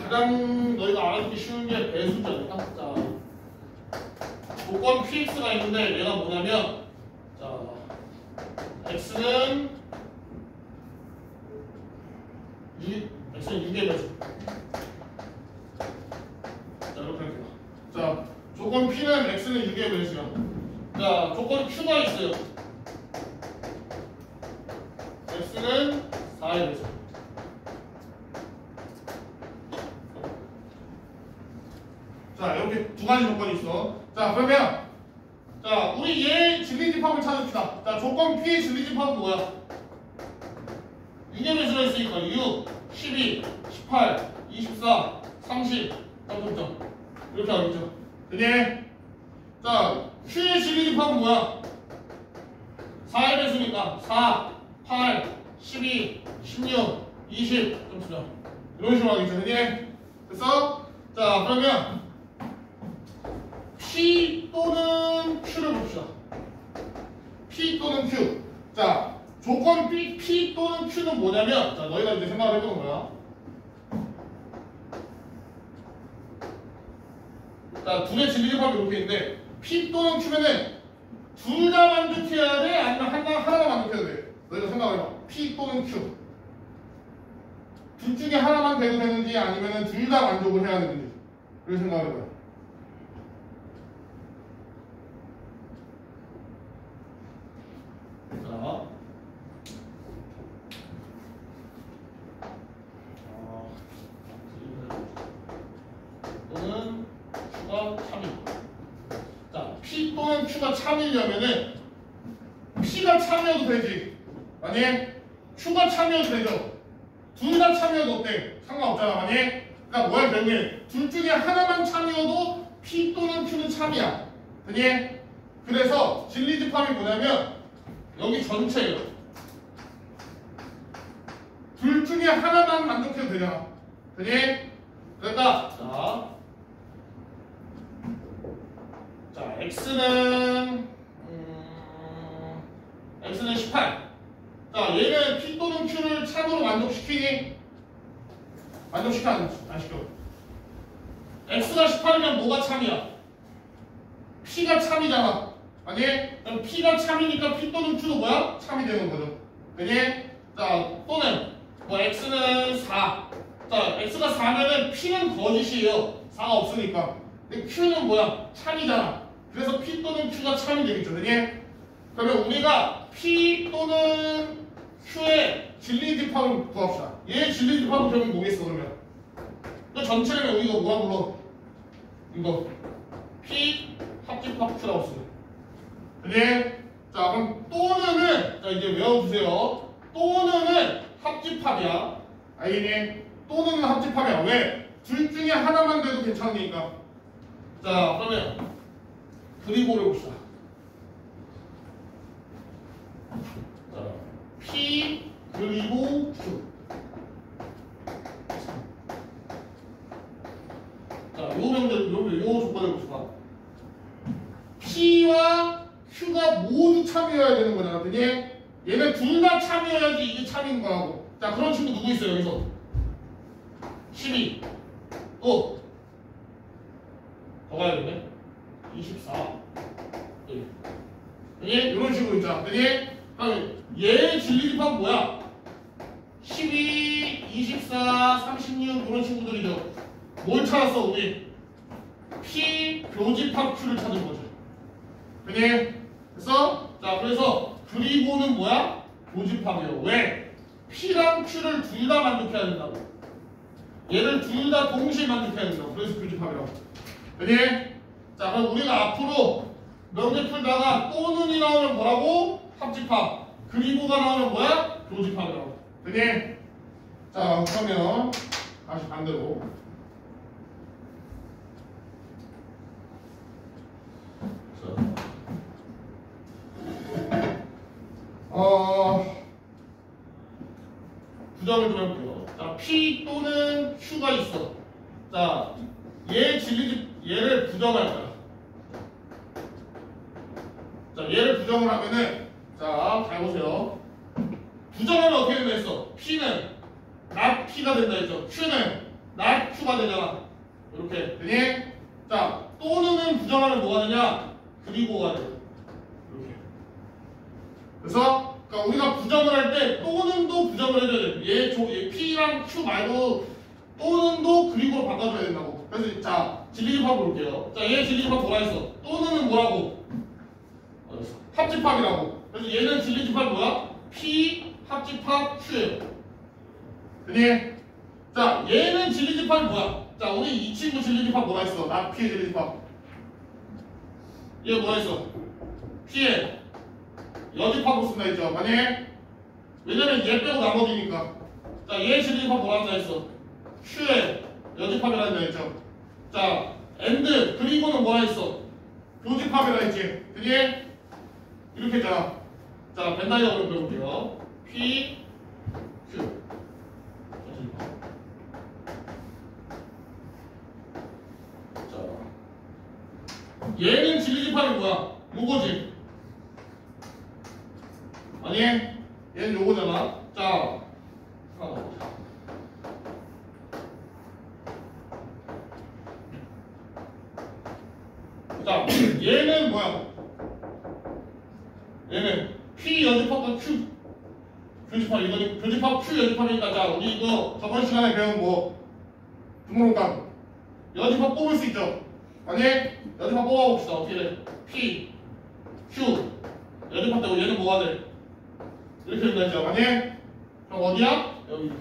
S1: 가장 너희가 알아듣기 쉬운 게 배수잖아. 자, 조건 PX가 있는데 얘가 뭐냐면, 자, X는 6의 배수. 자, 이렇게 할게요. 자, 조건 P는 X는 6의 배수야. 자, 조건 Q가 있어요. X는 4의 배수. 자, 이렇게 두 가지 조건이 있어. 자, 그러면 자, 우리 얘 진리집합을 찾읍시다. 자, 조건 P의 진리집합은 뭐야? 6의 배수가 있으니까 6, 12, 18, 24, 30, 점점점 이렇게 하겠죠. 그니? 자, Q의 진리집합은 뭐야? 4의 배수니까 4, 8, 12, 16, 20, 점점점 이런 식으로 하겠죠. 그니? 그래서 자, 그러면 P 또는 Q를 봅시다. P 또는 Q. 자, 조건 P 또는 Q는 뭐냐면, 자, 너희가 이제 생각을 해보는 거야. 자, 둘의 진리집합이 이렇게 있는데, P 또는 Q면은 둘 다 만족해야 돼? 아니면 하나만 만족해야 돼? 너희가 생각을 해봐. P 또는 Q. 둘 중에 하나만 돼도 되는지 아니면 둘 다 만족을 해야 되는지. 이렇게 생각을 해봐요. 또는 Q가 참이. 자, P 또는 Q가 참이려면은 P가 참여도 되지. 아니? Q가 참여도 되죠. 둘 다 참여도 어때? 상관없잖아. 아니? 그러니까 뭐야 결국에 둘 중에 하나만 참여도 P 또는 Q는 참이야. 아니? 그래서 진리집합이 뭐냐면 여기 전체예요. 둘 중에 하나만 만족해도 되잖아. 그니? 그러니까 자, X는 18. 자, 얘는 P 또는 Q를 참으로 만족시키니? 만족시켜 안 시켜? X가 18이면 뭐가 참이야? P가 참이잖아. 아니? 그럼 P가 참이니까 P 또는 Q도 뭐야? 참이 되는 거죠. 그니? 자, 또는 뭐 X는 4. 자, X가 4면은 P는 거짓이에요. 4가 없으니까. 근데 Q는 뭐야? 참이잖아. 그래서 P 또는 Q가 참이 되겠죠. 그니? 그러면 우리가 P 또는 Q의 진리집합을 구합시다. 얘의 진리집합은 결국 뭐겠어 그러면? 그 전체를 우리가 뭐라 불러? 이거 P 합집합 Q라고 쓰네. 그래? 자 그럼 또는은 자 이제 외워주세요. 또는은 합집합이야. 알겠니? 또는은 합집합이야. 왜? 둘 중에 하나만 돼도 괜찮으니까. 자 그러면 그리고를 봅시다. 자 P 그리고 Q. 자 요 명들 요 조건을 봅시다. P와 Q가 모두 참여해야 되는 거잖아. 그게 얘네 둘 다 참여해야지 이게 참인 거라고. 자 그런 친구 누구 있어요 여기서? 12 또 더 가야겠네. 24 여기 이런 식으로 있잖아. 그게 그럼 얘의 진리집합은 뭐야? 12, 24, 36 이런 친구들이죠. 뭘 찾았어 우리? P 교집합 Q를 찾은 거죠. 그게 그래서 자 그래서 그리고는 뭐야? 교집합이요. 왜? P랑 Q를 둘 다 만족해야 된다고. 얘를 둘 다 동시에 만족해야 된다고. 그래서 교집합이라고. 그게 자 그럼 우리가 앞으로 명제 풀다가 또는이 나오면 뭐라고? 합집합. 그리고가 나오면 뭐야? 교집합이라고. 그게 자 그러면 다시 반대로. 부정을 좀 해볼게요. 자, P 또는 Q가 있어. 자, 얘를 부정할 거야. 자, 얘를 부정을 하면은, 자, 잘 보세요. 부정하면 어떻게 된다 했어? P는 not P가 된다 했죠. Q는 not Q가 되잖아. 이렇게. 되니? 자, 또는은 부정하면 뭐가 되냐? 그리고가 돼. 이렇게. 그래서 그러니까 우리가 부정을 할 때 또는도 부정을 해줘야 돼. 얘 P랑 Q 말고 또는도 그리고로 바꿔줘야 된다고. 그래서 자 진리집합 볼게요. 자 얘 진리집합 뭐라 했어? 또는은 뭐라고? 합집합이라고. 그래서 얘는 진리집합 뭐야? P 합집합 Q예요. 그니? 자 얘는 진리집합이 뭐야? 자 우리 이 친구 진리집합 뭐라 했어? 나 P의 진리집합. 얘 뭐라 했어? P의 여집합으로 쓴다 했죠. 만약에 왜냐면 얘 빼고 나머지니까. 자, 얘 진리집합 뭐라 한다 했어? Q의 여집합이라 한다 했죠. 자, and 그리고는 뭐라 했어? 교집합이라 했지. 그게 이렇게 했잖아. 자, 벤다이어그램 배울게요. P, Q. 자, 얘는 진리집합이 뭐야? 요거지. 아니, 얘는 요거잖아. 자, 하나 더 보자. 자, 얘는 뭐야? 얘는 P 연집합과 Q 교집합 이거니 교집합 Q 연집합이니까 자, 우리 이거 저번 시간에 배운 뭐 등록감 연집합 뽑을 수 있죠? 아니, 연집합 뽑아봅시다. 어떻게 돼? P, Q 연집합 되고 얘는 뭐가 돼? 이렇게 된다 했죠. 아니? 그럼 어디야? 여기.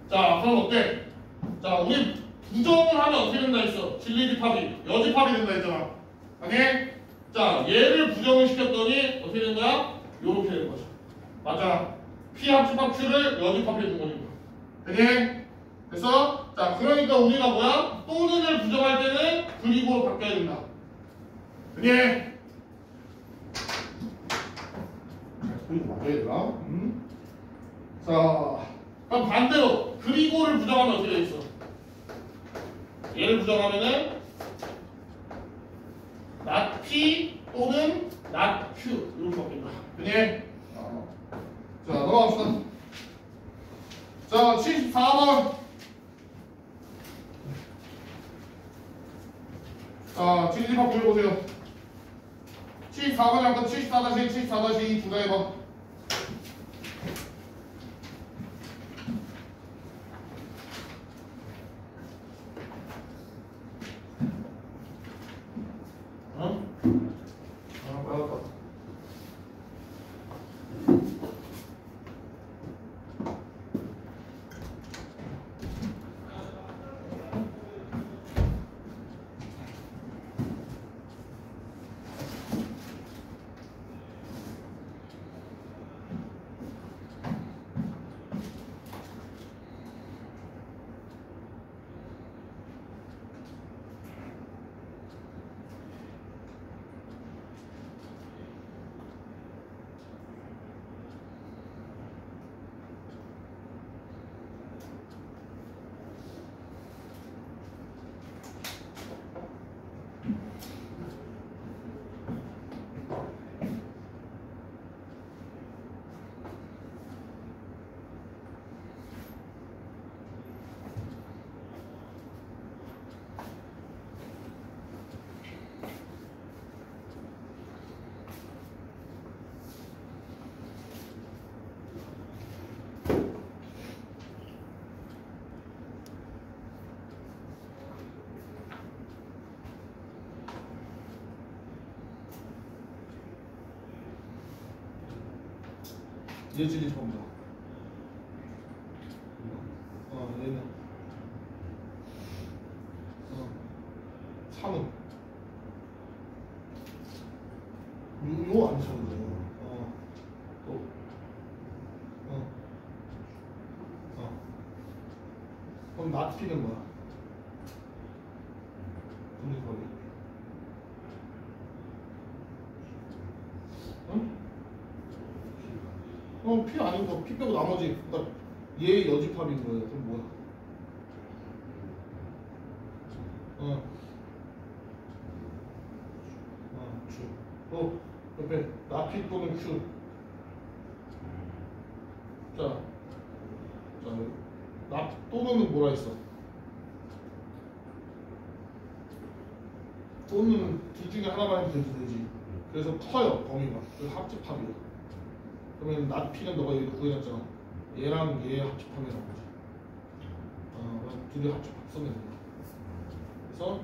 S1: 자, 그럼 어때? 자, 우리 부정을 하면 어떻게 된다 했어? 진리집합이 여집합이 된다 했잖아. 아니? 자, 얘를 부정을 시켰더니 어떻게 된 거야? 요렇게 된 거죠. 맞아. P 합집합 Q를 여집합해 준 거니까. 그니? 그래서 자, 그러니까 우리가 뭐야? 또는을 부정할 때는 그리고로 바뀌어야 된다. 그니? 그리고 맞아야 되나? 자, 그럼 반대로 그리고를 부정하면 어떻게 돼 있어? 얘를 부정하면은 not P 또는 not Q 이렇게 바뀐다. 그니? 자, 넘어갑시다. 자, 74번. 자, 진리집합 보여보세요. 74번에 아까 74-74-2 두 개 해봐. 얘 진리집합이다. 얘는 3은 요 안 쳐도 돼요. 또 그럼 나트피는 뭐야? 분리법이. 응? 피 아닌 거, 피 빼고 나머지, 그러니까 얘 여집합인 거예요. 그럼 뭐야? 주. 또 옆에 나피 또는 큐. 자, 나 또는 뭐라 했어? 또는 둘 중에 하나만 해도 되지. 그래서 커요 범위가. 그래서 합집합이야. 그러면 나피는 너가 여기 구해놨잖아. 얘랑 얘 합집합이라는 거지. 그럼 둘이 합집합 쓰면 돼. 그래서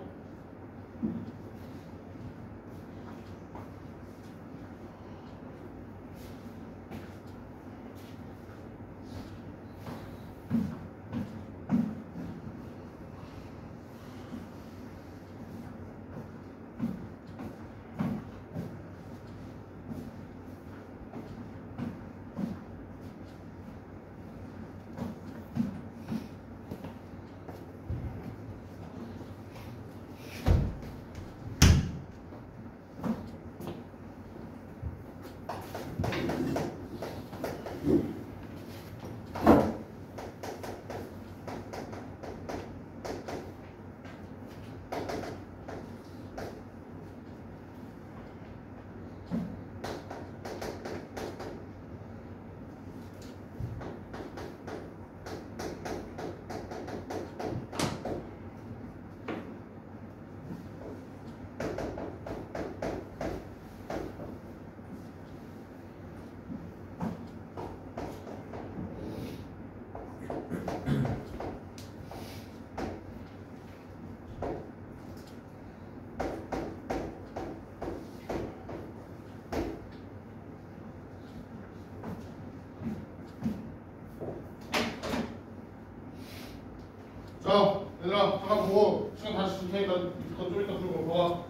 S1: 자, 얘들아, 잠깐 보고 시간 다시 줄 테니까 이거 좀 이따 들고 봐봐.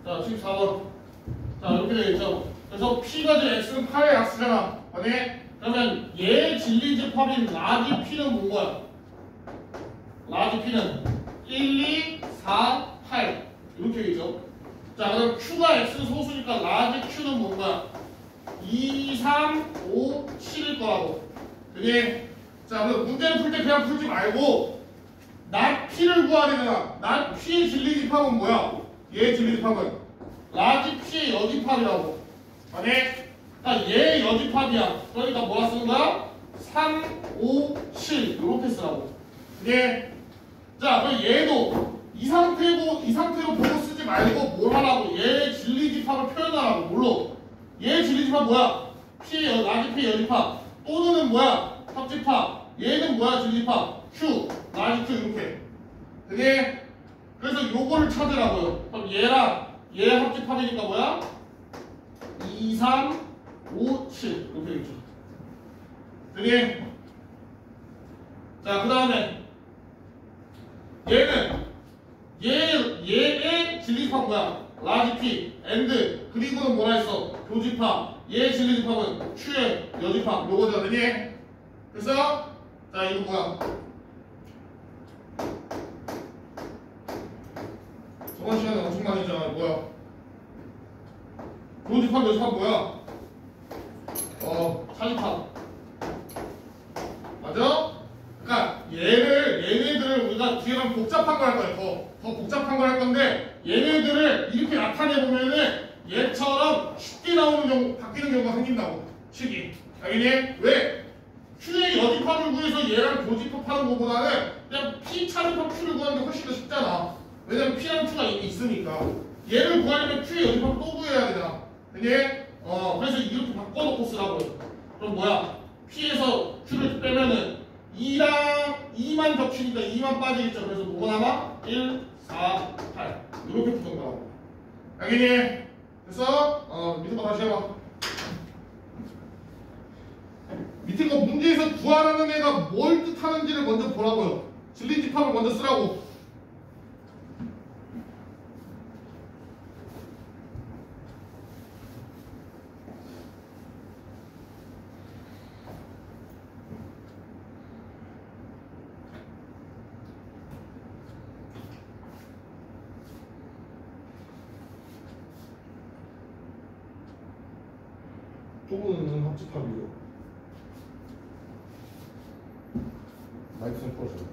S1: 자, 14번. 자, 이렇게 되어있죠. 그래서 P가 제 X는 8의 약수잖아. 아니? 그러면 얘 진리집합인 라지 P는 뭔 거야? 라지 P는 1, 2, 4, 8 이렇게 되어있죠. 자, 그럼 Q가 X 소수니까 라지 Q는 뭔 거야? 2, 3, 5, 7일 거라고. 그게 자, 그럼 문제를 풀 때 그냥 풀지 말고 나 P를 구해야 되잖아. 나 P의 진리집합은 뭐야? 얘의 진리집합은 라지 P의 여집합이라고. 아니? 그러니까 얘의 여집합이야. 그러니까 뭐라 쓰는 거야? 3, 5, 7 이렇게 쓰라고. 네. 자, 그럼 얘도 이 상태로 보고 쓰지 말고 뭘 하라고? 얘의 진리집합을 표현하라고. 뭘로? 얘의 진리집합 뭐야? 라지 P의 여집합. 또는 뭐야? 합집합. 얘는 뭐야? 진리집합. Q, 라지 Q 이렇게. 그게 그래서 요거를 찾으라고요. 그럼 얘랑 얘 합집합이니까 뭐야? 2, 3, 5, 7 이렇게 되겠죠. 그게 자, 그 다음에 얘는 얘의 진리집합 뭐야? 라지 P, and 그리고는 뭐라 했어? 교집합. 얘의 진리집합은 Q의 여집합. 요거죠. 그게 그래서 자, 이거 뭐야? 저번 시간에 엄청 많이 했잖아. 뭐야? 교집합, 여집합 뭐야? 사집합. 맞아? 그러니까 얘네들을 우리가 뒤에는 복잡한 걸 할 거야. 더 복잡한 걸 할 건데 얘네들을 이렇게 나타내 보면은 얘처럼 쉽게 나오는 경우, 바뀌는 경우가 생긴다고. 식이. 알겠니? 왜? Q의 여집합을 구해서 얘랑 교집합하는 것보다는 그냥 P 차집합 Q를 구하는 게 훨씬 더 쉽잖아. 왜냐면 P랑 Q가 이미 있으니까. 얘를 구하려면 Q의 여집합을 또 구해야 되잖아. 근데 그래서 이렇게 바꿔놓고 쓰라고요. 그럼 뭐야? P에서 Q를 빼면은 2만 겹치니까 2만 빠지겠죠. 그래서 뭐가 남아? 1, 4, 8 이렇게 푸는 거라고. 알겠니? 그래서 밑에 거 다시 해봐. 밑에 거 문제에서 구하라는 애가 뭘 뜻하는지를 먼저 보라고요. 진리집합을 먼저 쓰라고. 좁은 합집합이요. 마이크 좀 꺼줘.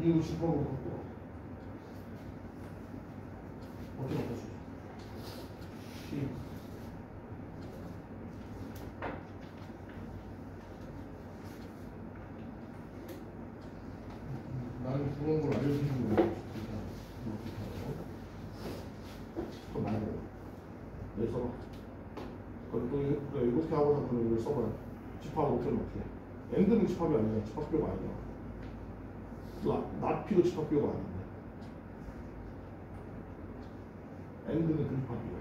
S1: 이거 10번으로 바꿔. 어떻게 바꿔줘? 나는 그런 걸 알려주는 거야. 또 많이 해요. 네, 써봐. 그럼 또 이렇게 하고서 그럼 이걸 써봐요. 집합하고 표현 어떻게 해? 엔드는 집합이 아니야. 집합표가 아니야. 나피도 집합표가 아닌데. 엔드는 그 집합이야.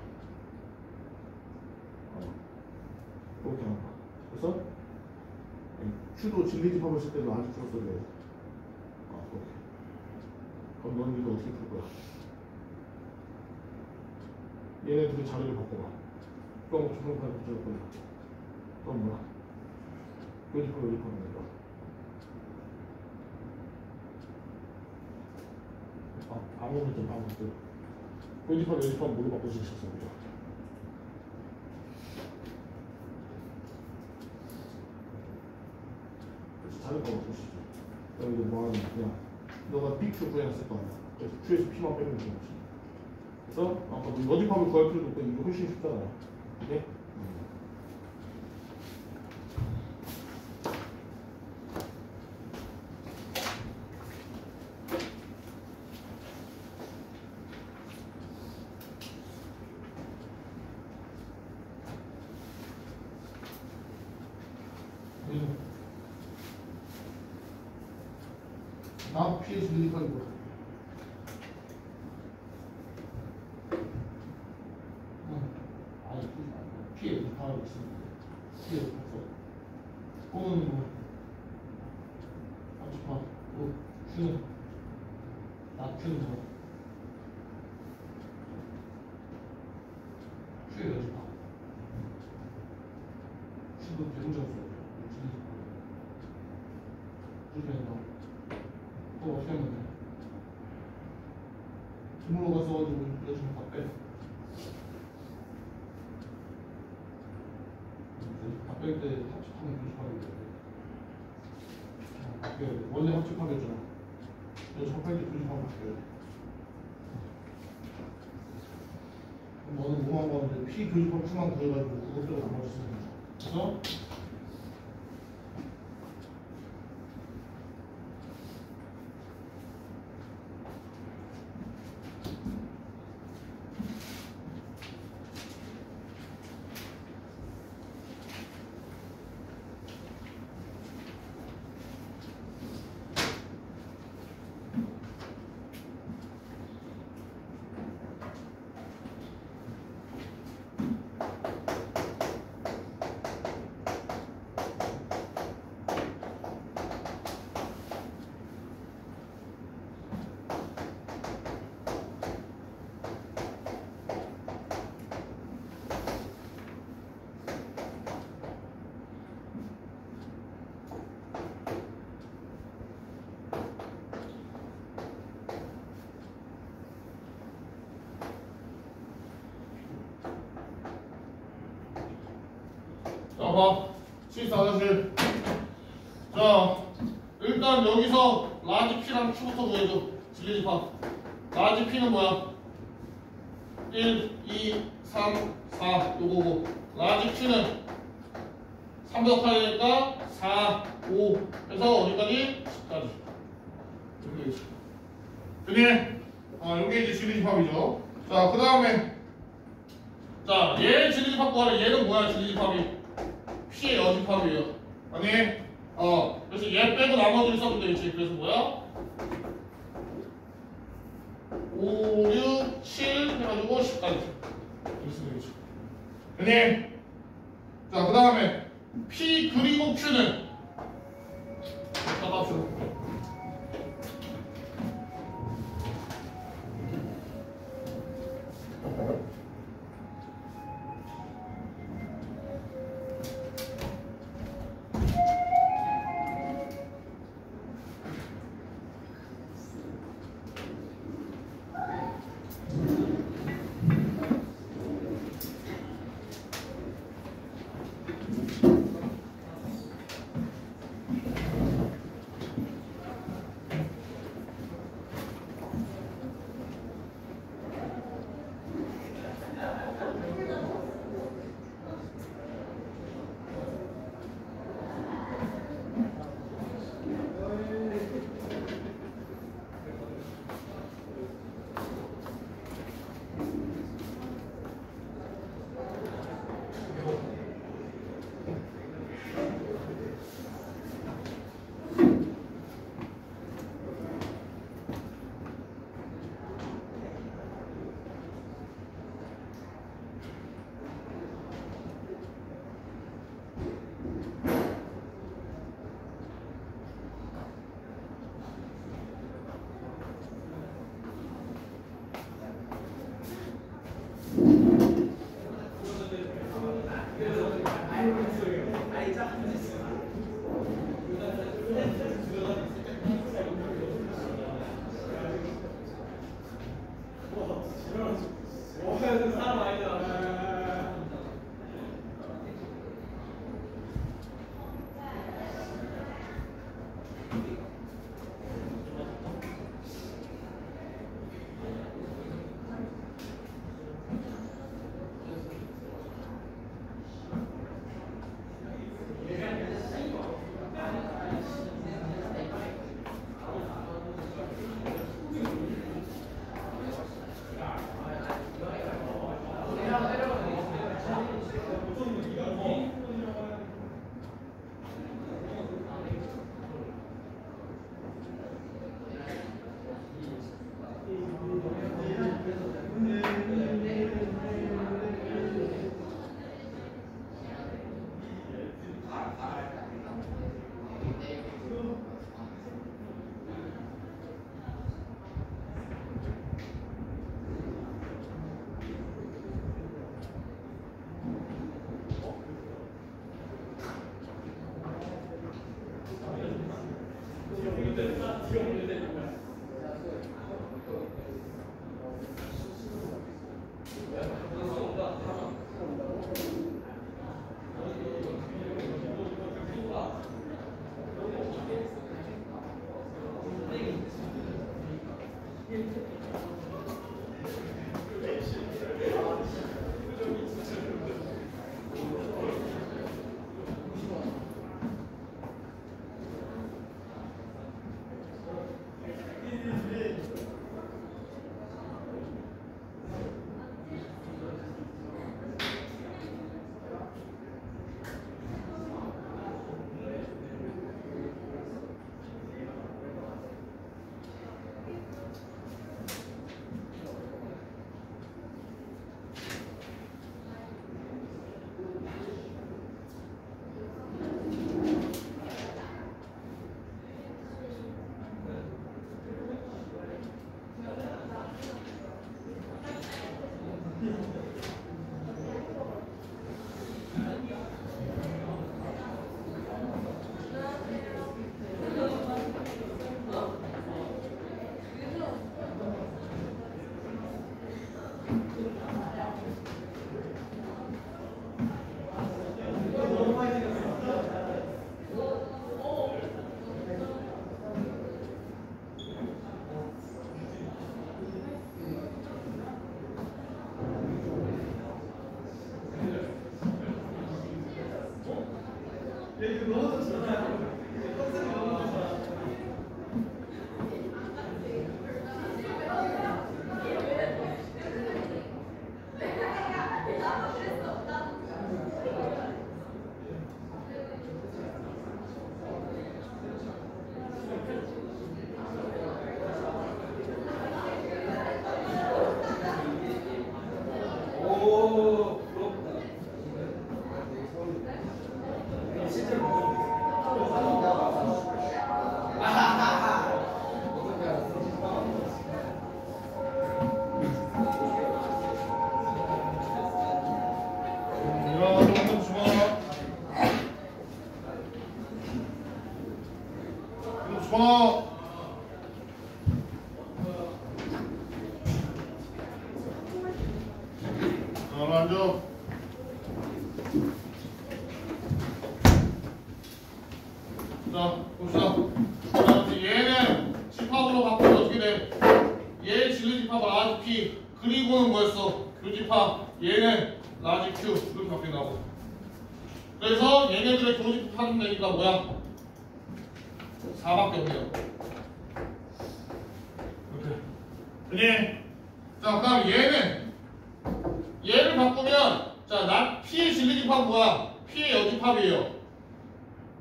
S1: 그렇게 하는 거야. 그래서 큐도 진리집합을 쓸 때도 아주 풀었어야 돼. 오케이. 그럼 넌 이거 어떻게 풀 거야? 얘네 둘이 자리를 바꿔봐. 그럼 조선까지 붙여줄 거야. 그럼 뭐야? 요집하면 거니까. 아무는 좀 아무튼 요집하면 뭘로 바꿀 수 있었어 우리가. 그래서 자리 바꿔 주시죠. 그럼 이제 뭐 하는 그냥 너가 BQ 구했을 거 아니야. 그래서 Q에서 P만 빼면 되는 거지. 그래서 아까 뭐 여집합을 구할 필요도 없고 이거 훨씬 쉽잖아요. 네? 나 피해서 밀리까지 뭐야? 아니 피해 다하고 있습니다. 피해 없어. 또는 뭐 아주 봐. 뭐 큐는 큐는 뭐 큐에 여지 봐. 큐도 배우자 없어. 그렇게 한다. 또 어떻게 하면 돼? 주문으로 가서가지고 여기서 다 빼. 다 뺄 때 합집하면 조심하게 돼. 원래 합집하겠잖아. 여기서 합할 때 조심하면 바뀌어야 돼. 너는 뭐만 봤는데 P 교집합 수만 구해가지고 그것대로 나머지 쓰는 거야. 그래서 자, 봐. 실사하실. 자, 일단 여기서 라지 P랑 Q부터 구해줘. 진리집합. 라지 P는 뭐야? 1, 2, 3, 4 요거고. 라지 Q는 3더 타이니까 4, 5 해서 어디까지? 10까지. 여기 있어. 그게 요게 이제 진리집합이죠. 자, 그 다음에 자, 얘 진리집합 구하래. 얘는 뭐야, 진리집합이? P의 여집합이에요. 아니, 그래서 얘 빼고 나머지를 써도 되겠지. 그래서 뭐야? 5, 6, 7 해가지고 10까지. 이렇게 되겠죠. 형님. 자, 그 다음에 P 그리고 Q는 답합시다. 집어넣어. 앉아. 자, 봅시다. 자, 얘는 집합으로 바꾸면 어떻게 돼? 얘 진리집합 라지 P, 그리고는 뭐였어? 교집합, 얘는 라지 Q, 이렇게 바뀐다고. 그래서 얘네들의 교집합 하는 데니까 뭐야? 4밖에 없네요. 이렇게. 그니? 자, 그 다음에 얘를 바꾸면, 자, 나 P의 진리집합 뭐야? P의 여집합이에요.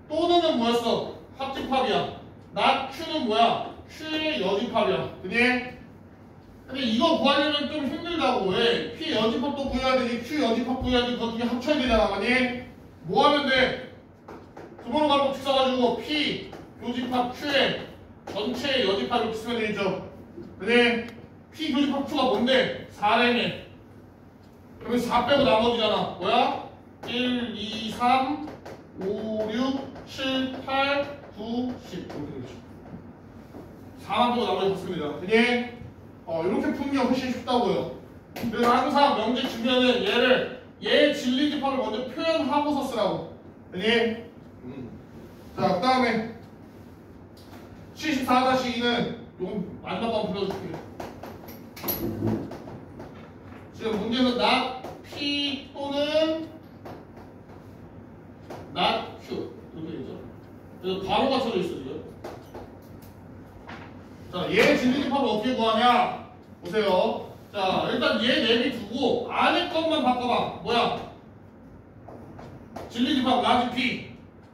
S1: 또는은 뭐였어? 합집합이야. 나 Q는 뭐야? Q의 여집합이야. 그니? 근데 이거 구하려면 좀 힘들다고. 왜? P 여집합도 구해야 되지, Q 여집합 구해야 되지, 그거 두 개 합쳐야 되잖아. 아니? 뭐 하면 돼? 두번호 반복식 써가지고 P 교집합 Q의 전체 여집합 이렇게 쓰면 되겠죠. 근데 P 교집합 Q가 뭔데? 4랭에. 그러면 4 빼고 나머지잖아. 뭐야? 1, 2, 3, 5, 6, 7, 8, 9, 10 이렇게 되겠죠. 4만 빼고 나머지 다 쓰면 되잖아. 근데 이렇게 푸는 게 훨씬 쉽다고요. 그래서 항상 명제 주면은 얘 진리집합을 먼저 표현하고서 쓰라고. 그니? 자, 그 다음에 74-2는 요건 마지막 거 불러줄게. 지금 문제는 not P 또는 not Q 이렇게 되죠. 그래서 바로 맞춰져 있어 지금. 자, 얘 진리집합을 어떻게 구하냐? 보세요. 자, 일단 얘 내비 두고 안에 것만 바꿔봐. 뭐야? 진리집합 라지 P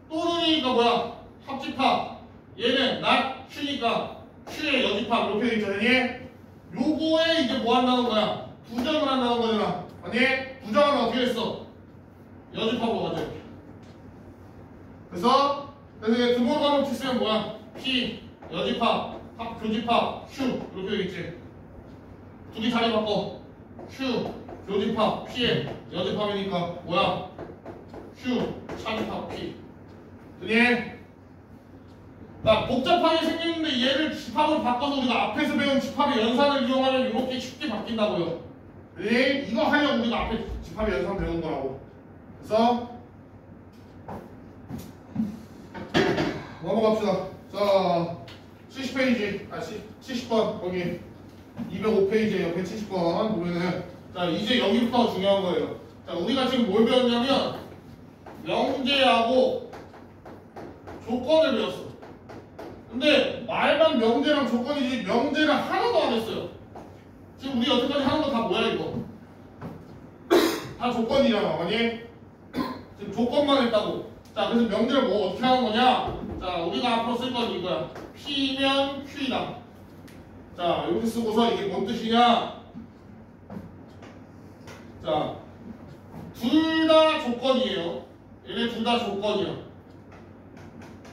S1: 또는이니까 뭐야? 합집합. 얘는 not Q니까 Q의 여집합 이렇게 돼 있잖니? 요거에 이제 뭐 한다는 거야? 부정을 한다는 거잖아. 아니? 부정하면 어떻게 했어? 여집합으로 가자. 그래서 얘 두번 가면 치면 뭐야? P 여집합, 합 교집합, Q 이렇게 되겠지. 두 개 자리 바꿔. Q 교집합, P의 여집합이니까 뭐야? Q 차집합 P. 그니? 나 복잡하게 생겼는데 얘를 집합으로 바꿔서 우리가 앞에서 배운 집합의 연산을 이용하면 이렇게 쉽게 바뀐다고요. 그니? 이거 하려고 우리가 앞에 집합의 연산 배운 거라고. 그래서 넘어갑시다. 자, 70페이지, 70번 거기 205페이지에요. 170번 보면은 자, 이제 여기부터 중요한 거예요. 자, 우리가 지금 뭘 배웠냐면 명제하고 조건을 배웠어. 근데 말만 명제랑 조건이지 명제를 하나도 안 했어요. 지금 우리 여태까지 하는 거 다 뭐야 이거? 다 조건이잖아. 아니? 지금 조건만 했다고. 자, 그래서 명제를 뭐 어떻게 하는 거냐? 자, 우리가 앞으로 쓸 건 이거야. P면 Q이다. 자, 이렇게 쓰고서 이게 뭔 뜻이냐? 자, 둘 다 조건이에요. 얘네 둘 다 조건이야.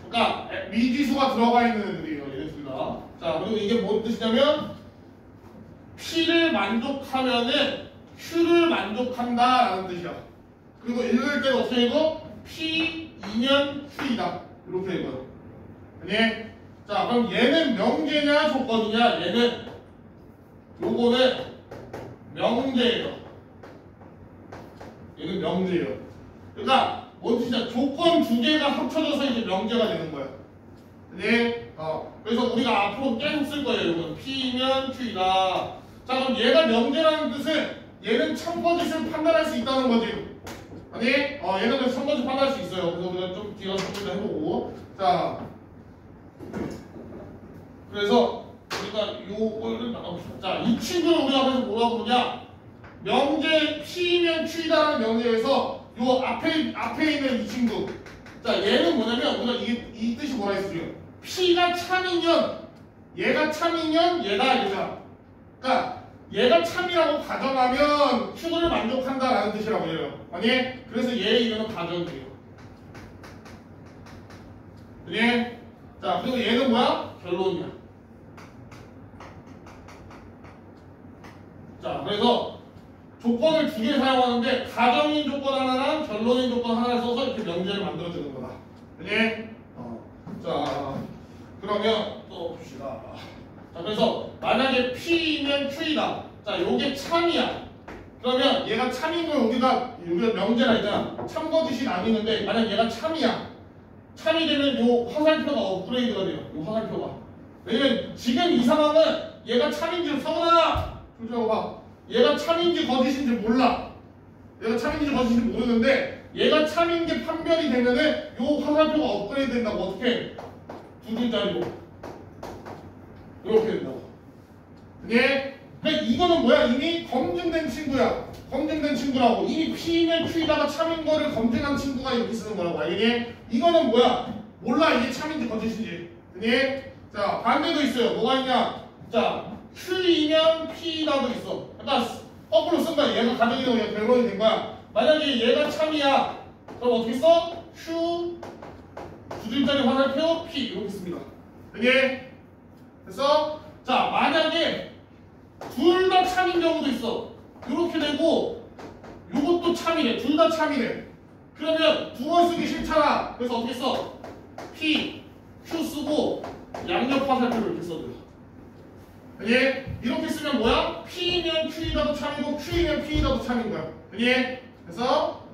S1: 그러니까 미지수가 들어가 있는 애들이에요. 얘네 둘 다. 자, 그리고 이게 뭔 뜻이냐면 P를 만족하면은 Q를 만족한다라는 뜻이야. 그리고 읽을 때는 어떻게 읽어? P2면 Q이다. 이렇게 읽어요. 아니? 자, 그럼 얘는 명제냐 조건이냐? 얘는 요거는 명제예요. 얘는 명제예요. 그러니까 뭔 뜻이냐? 조건 두 개가 합쳐져서 이제 명제가 되는 거야. 네? 그래서 우리가 앞으로 계속 쓸 거예요. 이건 P면 Q이다. 자, 그럼 얘가 명제라는 뜻은 얘는 참거짓을 판단할 수 있다는 거지. 아니? 얘는 그래서 참거짓 판단할 수 있어요. 그래서 우리가 좀 뒤에 가서 해보고. 자, 그래서 우리가 요거를 나가봅시다. 자, 이 친구를 우리가 그래서 뭐라고 부르냐? 명제 P면 Q이다라는 명제에서 요 앞에 있는 이 친구. 자, 얘는 뭐냐면 우리가 이 뜻이 뭐라 했어 지금? P가 참이면 얘가 참이면 얘다 이거야. 그러니까 얘가 참이라고 가정하면 Q를 만족한다라는 뜻이라고 해요. 아니? 그래서 얘의 이름은 가정이에요. 그래? 자, 그리고 얘는 뭐야? 결론이야. 자, 그래서 조건을 두 개 사용하는데 가정인 조건 하나랑 결론인 조건 하나를 써서 이렇게 명제를 만들어주는 거다. 그래? 자, 그 그러면 또 봅시다. 자, 그래서 만약에 P면 Q이다. 자, 요게 참이야. 그러면 얘가 참인 걸 우리가 명제라 했잖아. 참거짓이 나뉘는데 만약 얘가 참이야. 참이 되면 요 화살표가 업그레이드가 돼요. 요 화살표가. 왜냐면 지금 이 상황은 얘가 참인지 서은아! 조심하고 봐. 얘가 참인지 거짓인지 몰라. 얘가 참인지 거짓인지 모르는데 얘가 참인 게 판별이 되면은 요 화살표가 업그레이드 된다고. 어떻게? 두 줄짜리로 이렇게 된다고. 예? 그러니까 이거는 뭐야? 이미 검증된 친구야. 검증된 친구라고. 이미 P면 Q에다가 참인 거를 검증한 친구가 이렇게 쓰는 거라고. 알겠니? 이거는 뭐야? 몰라. 이게 참인지 거짓인지. 예? 자, 반대도 있어요. 뭐가 있냐? 자, Q이면 P라도 있어. 그러니까 거꾸로 쓴 거야. 얘가 가정이 되고 얘가 결론이 된 거야. 만약에 얘가 참이야. 그럼 어떻게 써? Q 두 줄짜리 화살표 P 이렇게 씁니다. 예? 그래서 자, 만약에 둘 다 참인 경우도 있어. 이렇게 되고 이것도 참이래. 둘 다 참이래. 그러면 두 번 쓰기 싫잖아. 그래서 어떻게 써? P, Q 쓰고 양옆 화살표를 이렇게 써줘요. 예? 이렇게 쓰면 뭐야? P면 Q이라도 참이고 Q면 P이라도 참인 거야. 예? 그래서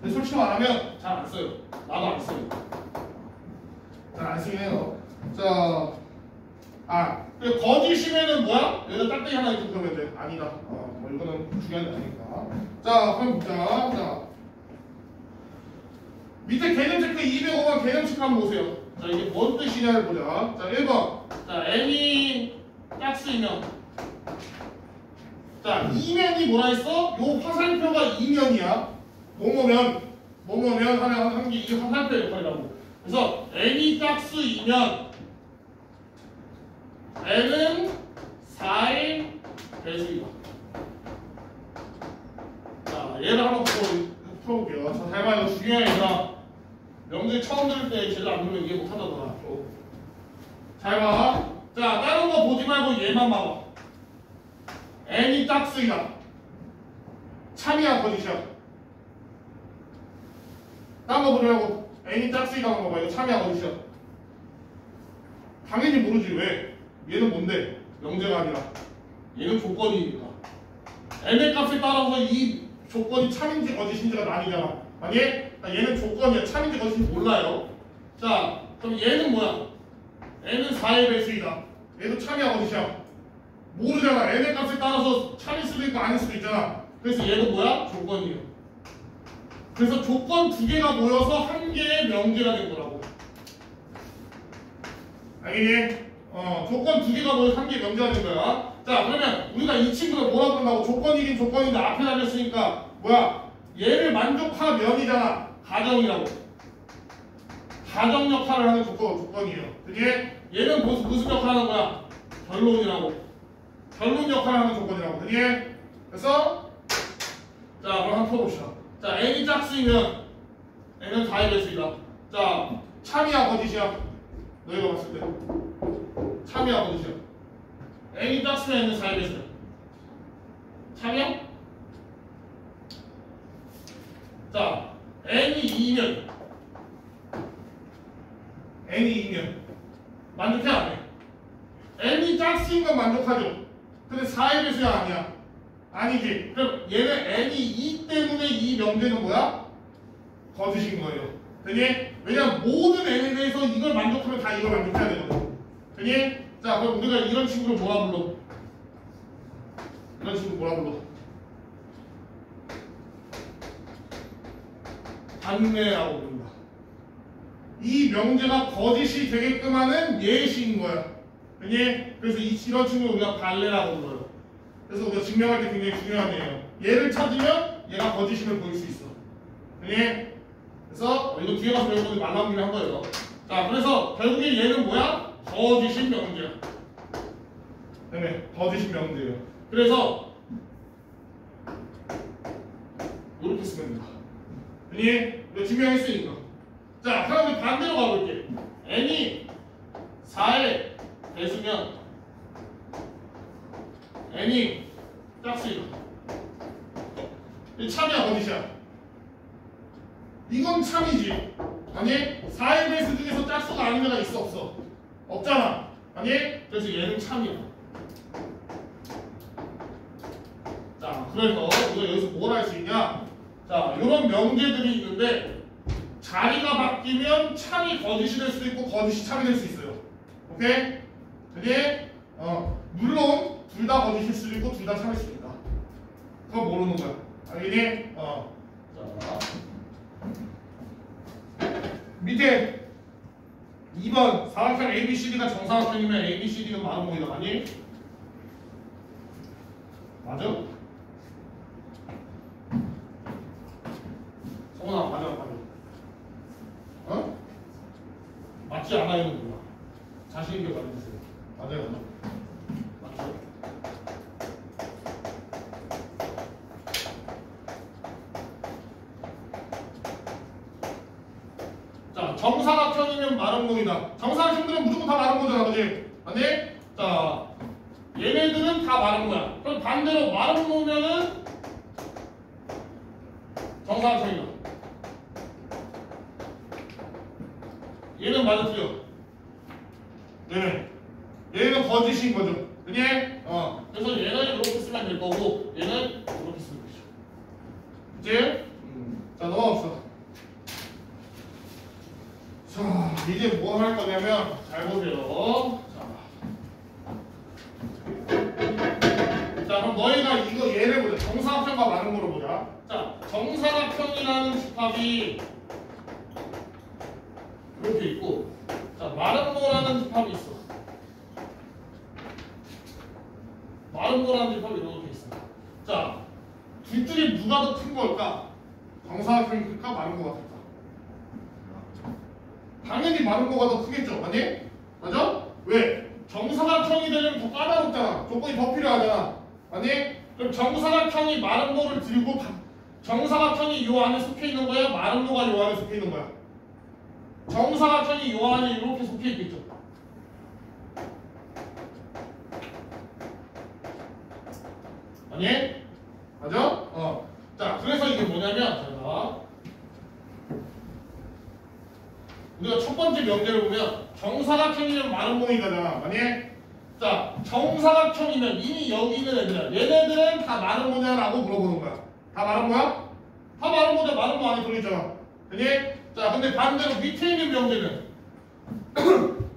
S1: 근데 솔직히 말하면 잘 안 써요. 나도 안 써요. 잘 안 쓰긴 해요. 자, 거짓이면은 뭐야? 여기다 짝대기 하나 이렇게 그러면 돼. 아니다. 뭐 이거는 중요한 게 아니니까. 자, 그럼 보자. 자, 밑에 개념 체크 205번 개념 체크 한번 보세요. 자, 이게 뭔 뜻이냐를 보자. 자, 1번. 자, n이 짝수이면. 자, 이면이 뭐라 했어? 요 화살표가 이면이야. 뭐뭐면 하면 한 게 이게 화살표 역할이라고. 그래서 n이 짝수이면 n은 4의 배수이다. 자, 얘를 한번 풀어볼게요. 자, 잘 봐요. 이거 중요해. 얘들아. 명제 처음 들을 때 제대로 안 들으면 이해 못하다더라. 잘 봐. 자, 다른 거 보지 말고 얘만 봐봐. n이 짝수이다. 참이야, 거짓이야? 다른 거 보지 말고 n이 짝수이다 하는 거 봐. 이거 참이야, 거짓이야? 당연히 모르지. 왜? 얘는 뭔데? 명제가 아니라 얘는 조건이니까. n의 값에 따라서 이 조건이 참인지 거짓인지가 나뉘잖아. 아니? 얘는 조건이야. 참인지 거짓인지 몰라요. 자, 그럼 얘는 뭐야? n은 4의 배수이다. 얘도 참이야, 거짓이야? 모르잖아. n의 값에 따라서 참일 수도 있고 아닐 수도 있잖아. 그래서 얘는 뭐야? 조건이에요. 그래서 조건 두 개가 모여서 한 개의 명제가 된 거라고. 알겠니? 조건 두 개가 모여서 한 개의 명제가 된 거야. 자, 그러면 우리가 이 친구를 뭐라 그런다고? 조건이긴 조건인데 앞에 달렸으니까 뭐야? 얘를 만족하면이잖아. 가정이라고. 가정 역할을 하는 조건이에요. 그게 얘는 무슨 역할을 하는 거야? 결론이라고. 결론 역할을 하는 조건이라고. 그게 그래서 자, 그럼 한번 풀어봅시다. 자, n이 짝수이면 n은 4의 배수이다. 자, 참이야, 거짓이야? 너희가 봤을 때 참이야, 거짓이야? n이 짝수면 n은 4의 배수야. 참이야? 자, n이 2면 만족해 안 해? n이 짝수인 건 만족하죠? 근데 4의 배수야, 아니야? 아니지. 그럼 얘는 n이 2 때문에 이 명제는 뭐야? 거짓인 거예요. 되니? 왜냐면 모든 n에 대해서 이걸 만족하면 다 이걸 만족해야 되거든. 되니? 자, 그럼 우리가 이런 친구를 뭐라 불러? 이런 친구 뭐라 불러? 반례라고 부른다. 이 명제가 거짓이 되게끔 하는 예시인 거야. 되니? 그래서 이런 친구를 우리가 반례라고 불러요. 그래서 우리가 증명할 때 굉장히 중요하네요. 얘를 찾으면 얘가 거짓임을 보일 수 있어. 되니? 그래서 이거 뒤에 가서 배우고 말랑기를 한 거예요. 자, 그래서 결국에 얘는 뭐야? 거짓인 명제야. 네, 거짓인 명제예요. 그래서 이렇게 쓰면 된다. 되니? 이거 증명했으니까. 자, 그럼 우리 반대로 가볼게. n이 4의 배수면 n이 짝수이다. 이 참이야, 거짓이야? 이건 참이지. 아니 4의 배수 중에서 짝수가 아닌 애가 있어 없어? 없잖아. 아니 그래서 얘는 참이야. 자 그래서 우리가 여기서 뭘 할 수 있냐? 자 이런 명제들이 있는데 자리가 바뀌면 참이 거짓이 될 수도 있고 거짓이 참이 될 수 있어요. 오케이? 근데 물론 둘 다 거짓일 수도 있고 둘 다 참일 수도 있다. 그건 모르는 거야. 알겠니? 자 밑에 2번 사각형 ABCD가 정사각형이면 ABCD는 마름모이다. 아니? 맞아? 성훈아 맞아. 맞지 않아요? 누나 자신 있게 말해주세요. 맞아요. 맞죠? 자 정사각형이면 마름모이다. 정사각형들은 무조건 다 마름모잖아, 그지? 아니? 자 얘네들은 다 마름모야. 그럼 반대로 마름모면은 정사각형이다. 얘는 맞아 틀려. 얘는 거짓인 거죠. 그지? 그래서 얘는 이렇게 쓰면 될 거고 얘는 이렇게 쓰면 되죠. 그치? 자 넘어갑시다. 자 이제 뭐 할 거냐면 잘 보세요. 자 그럼 너희가 이거 얘를 보자. 정사각형과 마름모를 보자. 자 정사각형이라는 집합이 이렇게 있고, 자 마름모라는 집합이 있어. 마름모라는 집합이 이렇게 있어. 자, 둘 중에 누가 더 큰 걸까? 정사각형이 클까? 마름모가 클까? 당연히 마름모가 더 크겠죠, 아니? 맞아? 왜? 정사각형이 되려면 더 까다롭잖아. 조건이 더 필요하잖아, 아니? 그럼 정사각형이 마름모를 들고 정사각형이 요 안에 속해 있는 거야? 마름모가 요 안에 속해 있는 거야? 정사각형이 요 안에 이렇게 속해 있겠죠. 아니? 맞아? 자, 그래서 이게 뭐냐면, 제가 우리가 첫 번째 명제를 보면 정사각형이면 마름모이잖아. 아니? 자, 정사각형이면 이미 여기 있는 애들이야. 얘네들은 다 마름모냐라고 물어보는 거야. 다 마름모야? 다 마름모냐? 마름모 안에 들어있잖아. 아니? 자, 근데 반대로 밑에 있는 명제는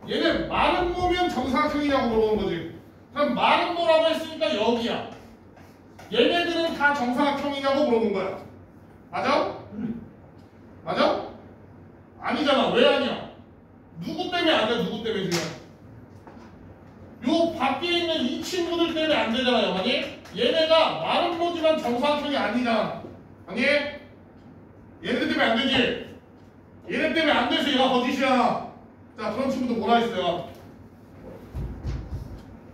S1: 얘는 마름모면 정사각형이냐고 물어보는 거지. 그럼 마름모라고 했으니까 여기야. 얘네들은 다 정사각형이냐고 물어본 거야. 맞아? 맞아? 아니잖아. 왜 아니야? 누구 때문에 안 돼? 누구 때문에 지금? 요 밖에 있는 이 친구들 때문에 안 되잖아요. 아니? 얘네가 마름모지만 정사각형이 아니잖아. 아니? 얘네들 때문에 안 되지? 얘네 때문에 안 돼서 얘가 거짓이야. 자, 그런 친구도 뭐라 했어요?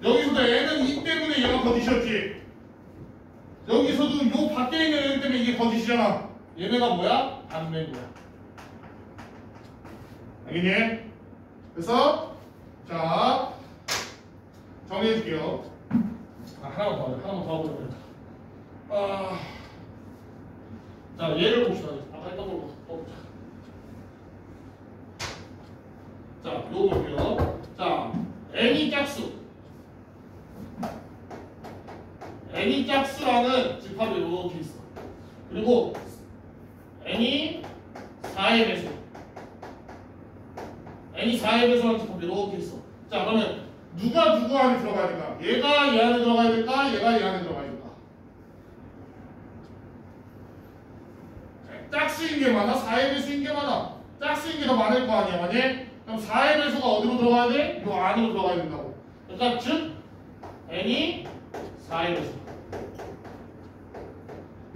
S1: 여기서도 얘는 이 때문에 얘가 거짓이었지. 여기서도 요 밖에 있는 얘네 때문에 이게 거짓이잖아. 얘네가 뭐야? 반대인 거야. 알겠니? 그래서 자 정리해 줄게요. 하나만 더 보자. 자 얘를 봅시다. 아까 했던 걸로 보자. 자 요거 볼게요. 자 n이 짝수 n이 짝수라는 집합이 이렇게 있어. 그리고 n이 4의 배수 n이 4의 배수라는 집합이 이렇게 있어. 자 그러면 누가 누구 안에 들어가야 될까? 얘가 얘 안에 들어가야 될까? 얘가 얘 안에 들어가야 될까? 짝수인 게 많아? 4의 배수인 게 많아? 짝수인 게 더 많을 거 아니야, 맞니? 그럼 4의 배수가 어디로 들어가야 돼? 요 안으로 들어가야 된다고. 그러니까 즉 n이 4의 배수.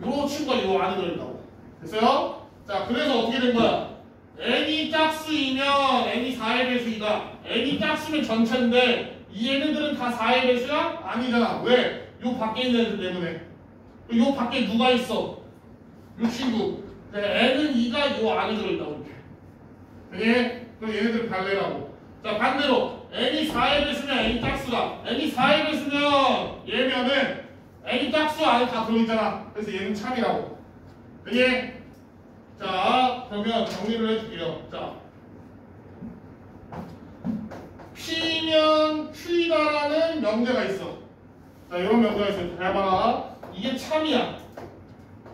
S1: 요 친구가 요 안에 들어있다고. 됐어요? 자 그래서 어떻게 된 거야? n이 짝수이면 n이 4의 배수이다. n이 짝수면 전체인데 이 얘네들은 다 4의 배수야? 아니잖아. 왜? 요 밖에 있는 애들 때문에. 요 밖에 누가 있어? 요 친구. n은 2가 요 안에 들어있다고 이렇게. 예? 그럼 얘네들 발레라고. 자 반대로 n이 4의 배수면 n이 짝수다. n이 4의 배수면 얘면은 n이 짝수 안에 다 들어있잖아. 그래서 얘는 참이라고. 예? 자 그러면 정리를 해줄게요. 자, P면 Q이다라는 명제가 있어. 자, 이런 명제가 있어요. 잘 봐라. 이게 참이야.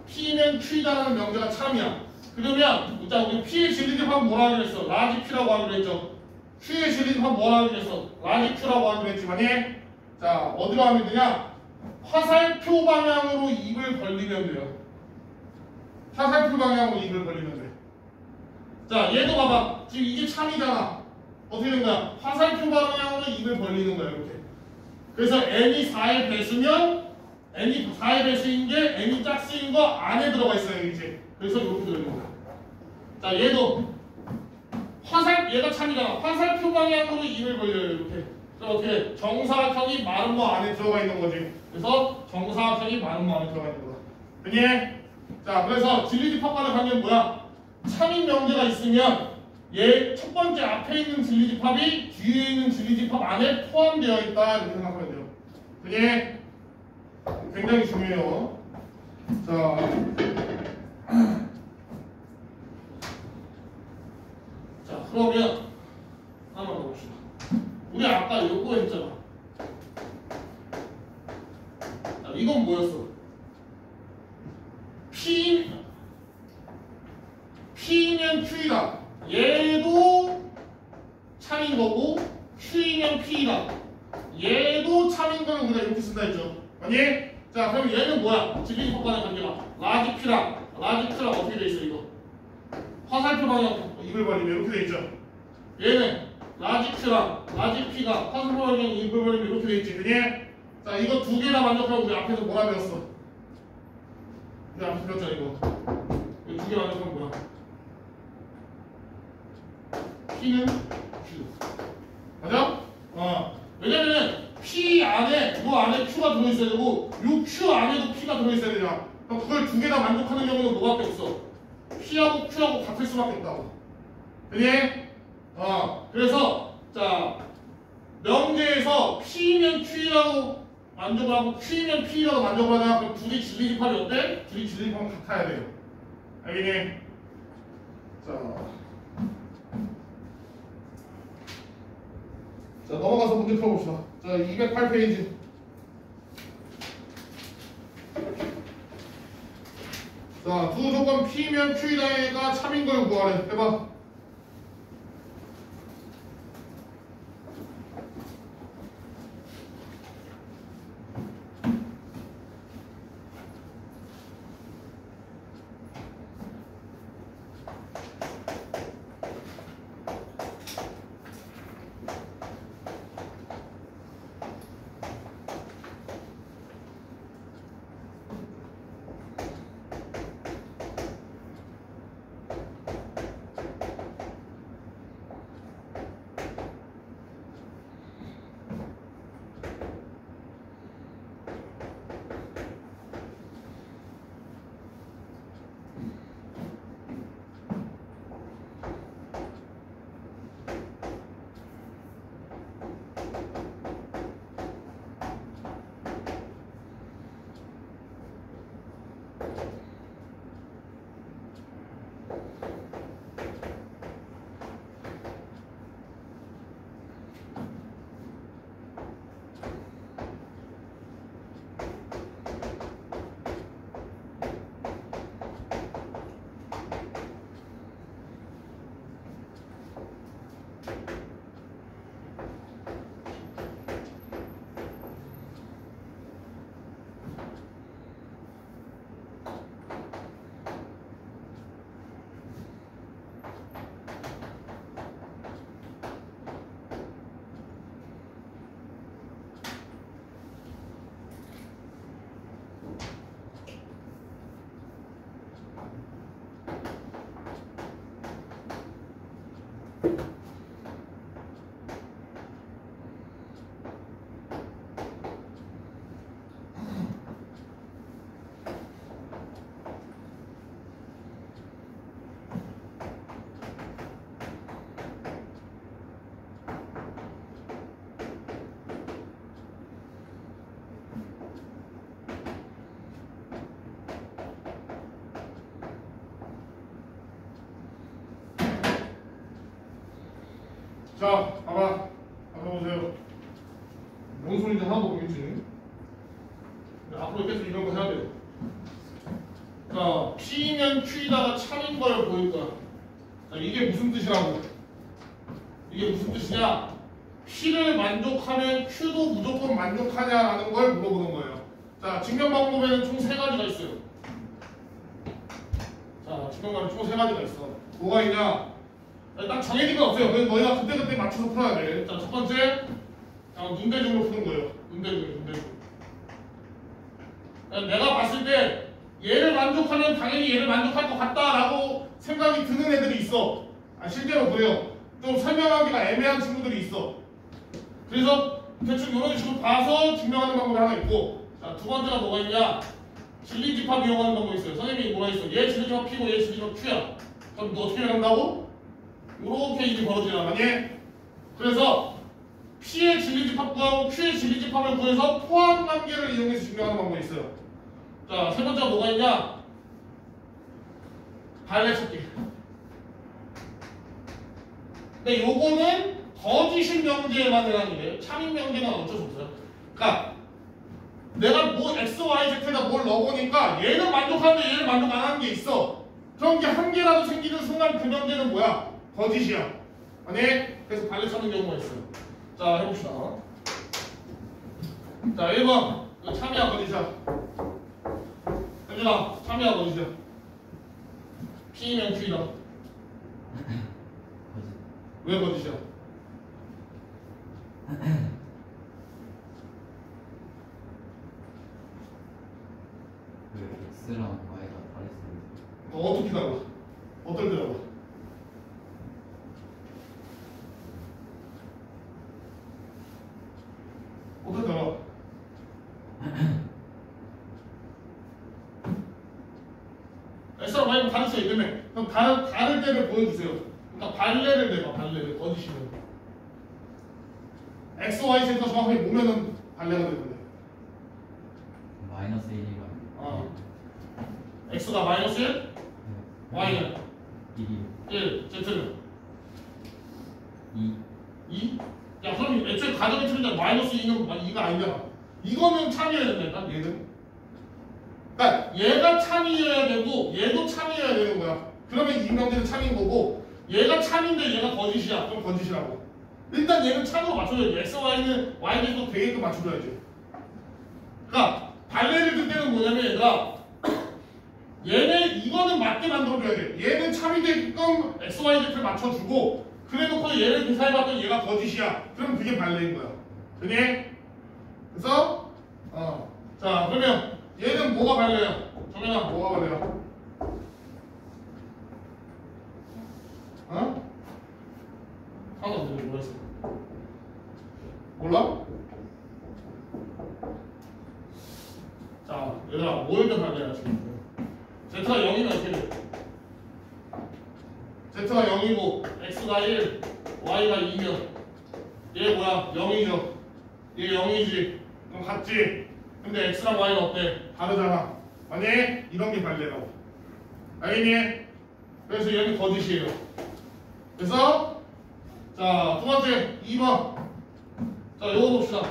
S1: P면 Q이다라는 명제가 참이야. 그러면 일단 우리 P의 진리집합은 뭐라 하기로 했어? 라지 Q라고 하기로 했죠. Q의 진리집합은 뭐라 하기로 했어? 라지 Q라고 하기로 했지만 자, 어디로 하면 되냐? 화살표 방향으로 입을 벌리면 돼요. 화살표 방향으로 입을 벌리면 돼. 자, 얘도 봐봐. 지금 이게 참이잖아. 어떻게 된 거야? 화살표 방향으로 입을 벌리는 거야, 이렇게. 그래서 n이 4의 배수면 n이 4의 배수인 게 n이 짝수인 거 안에 들어가 있어요, 이제. 그래서 이렇게 되는 거야. 자, 얘도 얘가 참이잖아. 화살표 방향으로 입을 벌려요, 이렇게. 그래서 어떻게 정사각형이 마른 거 안에 들어가 있는 거지. 그래서 정사각형이 마른 거 안에 들어가 있는 거야. 그니? 자, 그래서 진리집합과의 관계는 뭐야? 참인 명제가 있으면 얘 첫 번째 앞에 있는 진리집합이 뒤에 있는 진리집합 안에 포함되어 있다 이렇게 생각하면 돼요. 그게 굉장히 중요해요. 자, 그러면 하나만 더 봅시다. 우리 아까 요거 했잖아. 자, 이건 뭐였어? P면 Q이다. 얘도 참인 거고 Q면 P이다. 얘도 참인 거는 우리가 이렇게 쓴다 했죠. 아니? 자, 그럼 얘는 뭐야? 진리집합과의 관계가 라지 Q랑 어떻게 돼 있어 이거? 화살표 방향 입을 벌리면 이렇게 돼 있죠. 얘는 라지 Q랑 라지 P가 화살표 방향 입을 벌리면 이렇게 돼 있지. 그니? 자, 이거 두 개 다 만족하고 우리 앞에서 뭐라 배웠어? 우리 앞에서 배웠잖아 이거. 이거 두 개 만족하면 뭐야? P는 Q. 맞아? 왜냐면은 P 안에 요 안에 Q가 들어있어야 되고 요 Q 안에도 P가 들어있어야 되잖아. 그럼 그걸 두 개 다 만족하는 경우는 뭐밖에 없어? P하고 Q하고 같을 수밖에 없다고. 그니? 그래서 자 명제에서 P면 Q라고 만족을 하고 Q면 P라고 만족을 하잖아. 그럼 둘이 진리집합이 어때? 둘이 진리집합은 같아야 돼요. 알겠니? 자, 넘어가서 문제 풀어봅시다. 자, 208페이지. 자, 두 조건 P면 Q이다가 참인 걸 구하래. 해봐. 자, 봐봐. 앞에 보세요. 뭔 소리인지 하나도 모르겠지. 앞으로 계속 이런 거 해야 돼요. 자, P면 Q에다가 참인 걸 보일 거야. 자, 이게 무슨 뜻이라고? 이게 무슨 뜻이냐? P를 만족하면 Q도 무조건 만족하냐라는 걸 물어보는 거예요. 자, 증명 방법에는 총 3가지가 있어요. 자, 증명 방법에 총 3가지가 있어. 뭐가 있냐? 딱 정해진 건 없어요. 그래서 너희가 그때그때 맞춰서 풀어야 돼. 자, 첫 번째, 눈대중으로 푸는 거예요. 눈대중. 내가 봤을 때 얘를 만족하면 당연히 얘를 만족할 것 같다라고 생각이 드는 애들이 있어. 실제로 그래요. 좀 설명하기가 애매한 친구들이 있어. 그래서 대충 이런 식으로 봐서 증명하는 방법이 하나 있고, 자, 두 번째가 뭐가 있냐? 진리집합 이용하는 방법이 있어요. 선생님이 뭐가 있어? 얘 진리집합 P고 얘 진리집합 Q야. 그럼 너 어떻게 한다고? 이렇게 일이 벌어지잖아. 그래서 P의 진리집합 구하고 Q의 진리집합을 구해서 포함관계를 이용해서 증명하는 방법이 있어요. 자, 세 번째가 뭐가 있냐? 발레 찾기. 근데 요거는 거짓인 명제에만 해당이 돼요. 참인 명제는 어쩔 수 없어요. 그러니까 내가 뭐 X, Y, Z에다 뭘 넣어보니까 얘는 만족하는데 얘는 만족 안 하는 게 있어. 그런 게 한 개라도 생기는 순간 그 명제는 뭐야? 거짓이야. 아니? 그래서 발레 찾는 경우가 있어요. 자, 해봅시다. 자, 1번. 이거 참이야, 거짓이야? 현준아, 참이야, 거짓이야? P면 Q이다. 왜 거짓이야?
S3: X랑 Y가 다르습니다.
S1: 어떻게 달라? 어떨 때 달라? 어떨 때 달라? X랑 Y는 다를 수 있다며. 그럼 다를 때를 보여주세요. 그러니까 발레를 내봐. 발레를 거짓이면 X, Y, Z가 정확하게 보면은 발레가 되는데.
S3: 마이너스 1이가
S1: X가 마이너스 1, Y는
S3: 1이
S1: 1, Z는
S3: 2.
S1: 2? 야, 그럼 애초에 가정이 틀린다. 마이너스 2는 2가 아니잖아. 이거는 참이어야 된다니까, 얘는. 그러니까 얘가 참이어야 되고 얘도 참이어야 되는 거야. 그러면 이 명제는 참인 거고, 얘가 참인데 얘가 거짓이야. 그럼 거짓이라고. 일단 얘는 참으로 맞춰줘야지. X, Y는 Y에도 되게끔 맞춰줘야지. 그러니까 발레를 들 때는 뭐냐면 얘가 얘네 이거는 맞게 만들어줘야 돼. 얘는 참이 되게끔 X, Y, Z를 맞춰주고, 그래놓고 얘를 조사해봤더니 얘가 거짓이야. 그럼 그게 발레인 거야. 그니? 그래서 자, 그러면 얘는 뭐가 발레야? 정현아, 뭐가 발레야? 하나도 없는데 뭐가 있어? 몰라? 자, 얘들아, 뭐였던 발레야 지금? Z가 0이면 어떻게 돼? Z가 0이고 X가 1, Y가 2면 얘 뭐야? 0이죠. 얘 0이지. 그럼 같지? 근데 X랑 Y는 어때? 다르잖아. 아니? 이런 게 발레라고. 알겠니? 그래서 얘는 거짓이에요. 그래서 자, 두 번째 2번. 자, 요거 봅시다.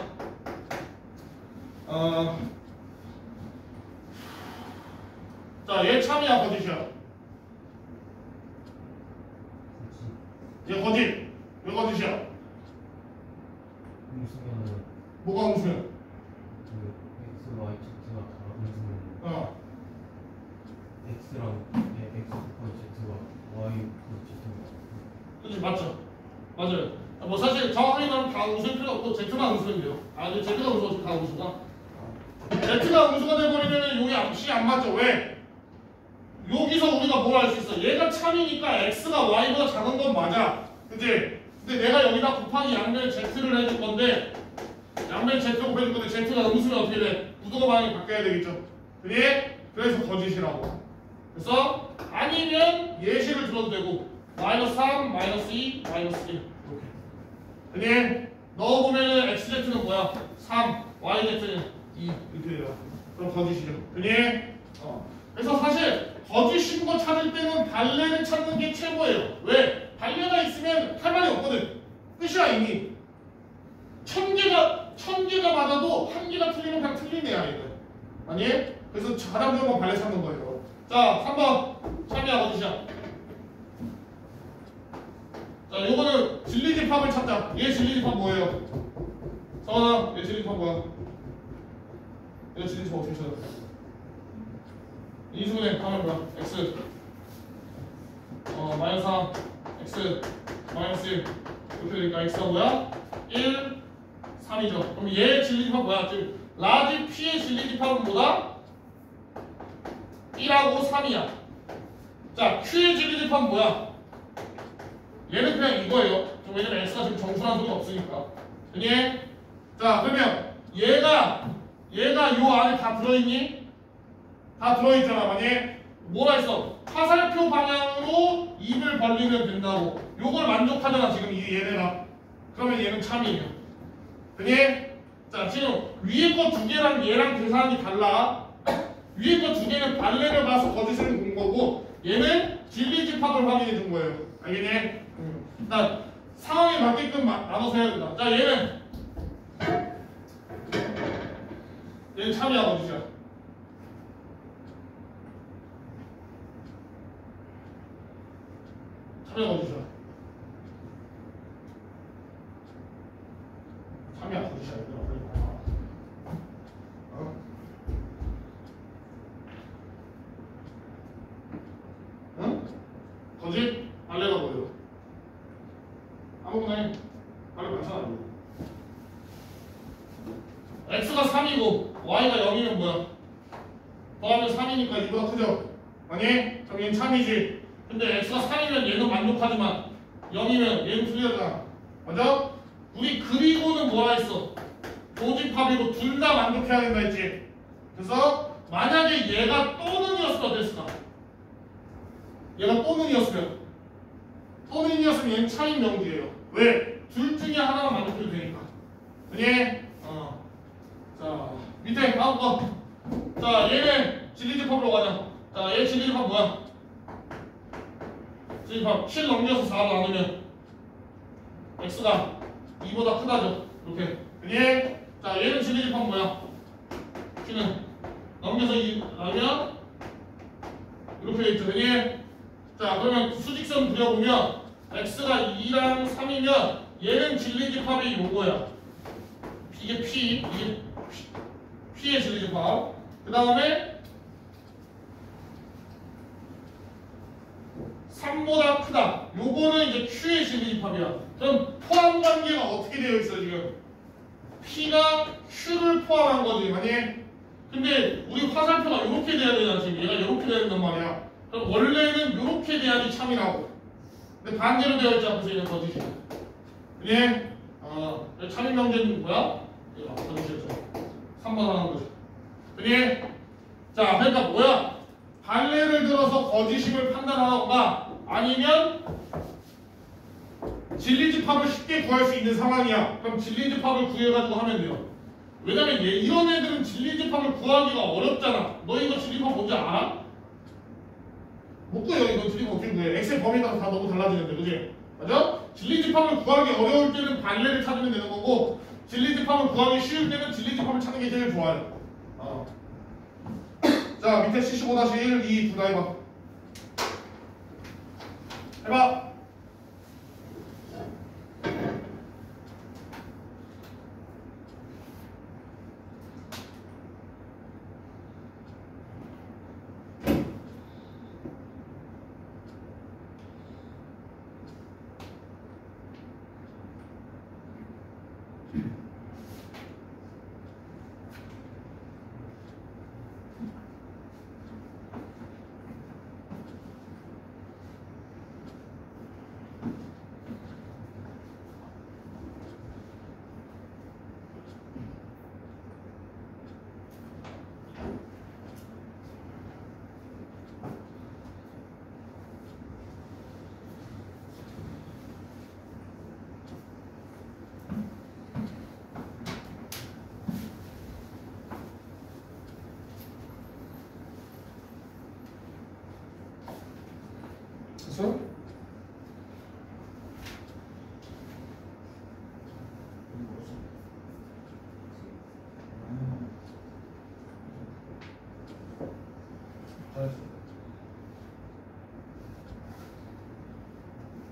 S1: 자, 얘 참이야, 거짓이야? 얘 거짓. 왜 거짓이야?
S2: 음수면은
S1: 뭐가 음수야?
S2: 그 X, Y, Z가 다 음수면 X랑 X Z가 Y Z가
S1: 그치, 맞죠? 맞아요. 뭐 사실 정확하게 말하면 다 음수일 필요 없고 Z만 음수면 돼요. 근데 Z가 음수가 다 음수가. Z가 음수가 돼버리면 여기 C 안 맞죠? 왜? 여기서 우리가 뭘 알 수 있어? 얘가 참이니까 X가 Y보다 작은 건 맞아. 그치? 근데 내가 여기다 곱하기 양면 Z를 해줄 건데, 양면 Z 곱해줄 건데 Z가 음수면 어떻게 돼? 부등호 방향이 바뀌어야 되겠죠? 그래? 그래서 거짓이라고. 그래서 아니면 예시를 들어도 되고, 마이너스 3, 마이너스 2, 마이너스 1 이렇게. 그래? 넣어보면은 XZ는 뭐야? 3, YZ는 2 이렇게 돼요. 그럼 거짓이죠. 그래? 그래서 사실 거짓인 거 찾을 때는 발레를 찾는 게 최고예요. 왜? 발레가 있으면 할 말이 없거든. 끝이야 이미. 1000개가 맞아도 1개가 틀리면 그냥 틀린 애야 얘는. 아니? 그래서 가장 좋은 건 발레 찾는 거예요. 자 3번 참이야 어디시야? 자 요거는 진리집합을 찾자. 얘 진리집합 뭐예요? 성원아 얘 진리집합 뭐야? 얘 진리집합 어떻게 찾아? 인수분해 하면 뭐야? x 마이너스 3 x 마이너스 1 이렇게 되니까 x가 뭐야? 1 3이죠. 그럼 얘 진리집합 뭐야? 지금 라지 P의 진리집합은 뭐다? 1하고 3이야. 자 Q의 진리집합은 뭐야? 얘는 그냥 이거예요. 왜냐면 x가 지금 정수라는 소리가 없으니까. 그니? 자 그러면 얘가 요 안에 다 들어있니? 다 들어있잖아. 만약에 뭐가 있어? 화살표 방향으로 입을 벌리면 된다고. 요걸 만족하잖아 지금 이 얘네가. 그러면 얘는 참이에요. 그니? 자 지금 위에 거 두 개랑 얘랑 계산이 달라. 위에 거 두 개는 발레를 봐서 거짓을 본 거고 얘는 진리집합을 확인해 준 거예요. 알겠니? 일단 상황에 맞게끔 나눠서 해야 된다. 자 얘는 참이야 어디야? 참이야 어디야? 참이야 어디야? 어? 응? 거짓? 발레가 뭐예요? 아무거나 해. 발레 많잖아. x가 3이고 y가 0이면 뭐야? 더하면 3이니까 이거가 크죠? 아니? 그럼 얘는 참이지. 근데 x가 3이면 얘는 만족하지만 0이면 얘는 틀리잖아. 맞아? 우리 그리고는 뭐라 했어? 조집합이고 둘 다 만족해야 된다 했지. 그래서 만약에 얘가 또는이었으면 어땠을까? 얘가 또는이었으면 얘는 차인 명제예요. 왜? 둘 중에 하나만 만족해도 되니까. 그니? 자 밑에 다음 거. 자 얘는 진리집합으로 가자. 자 얘 진리집합 뭐야? 진리집합 7 넘겨서 4로 나누면 x가 2보다 크다죠. 이렇게. 그니? 자 얘는 진리집합 뭐야? q는 넘겨서 2 나누면 이렇게 돼있죠. 그니? 자 그러면 수직선 그려보면 x가 2랑 3이면 얘는 진리집합이 요거야. 이게 P의 진리집합. 그 다음에 3보다 크다. 요거는 이제 Q의 진리집합이야. 그럼 포함 관계가 어떻게 되어 있어 지금? P가 Q를 포함한 거지, 아니? 근데 우리 화살표가 이렇게 돼야 되잖아 지금. 얘가 이렇게 돼야 된단 말이야. 그럼 원래는 이렇게 돼야지 참이라고. 근데 반대로 되어 있지 않고서 얘는 거짓이. 그니? 참인 명제는 뭐야? 이거 거짓이었죠. 3번 하는 거지. 그니? 자, 그러니까 뭐야? 발레를 들어서 거짓임을 판단하던가 아니면 진리집합을 쉽게 구할 수 있는 상황이야. 그럼 진리집합을 구해가지고 하면 돼요. 왜냐면 이런 애들은 진리집합을 구하기가 어렵잖아. 너 이거 진리집합 뭔지 알아? 못 구해요. 이거 진리집합 어떻게 구해? x의 범위에 따라 다 너무 달라지는데, 그지? 맞아? 진리집합을 구하기 어려울 때는 발레를 찾으면 되는 거고 진리집합을 구하기 쉬울 때는 진리집합을 찾는 게 제일 좋아요. 자, 밑에 75-1, 2 둘 다 해봐. 해봐.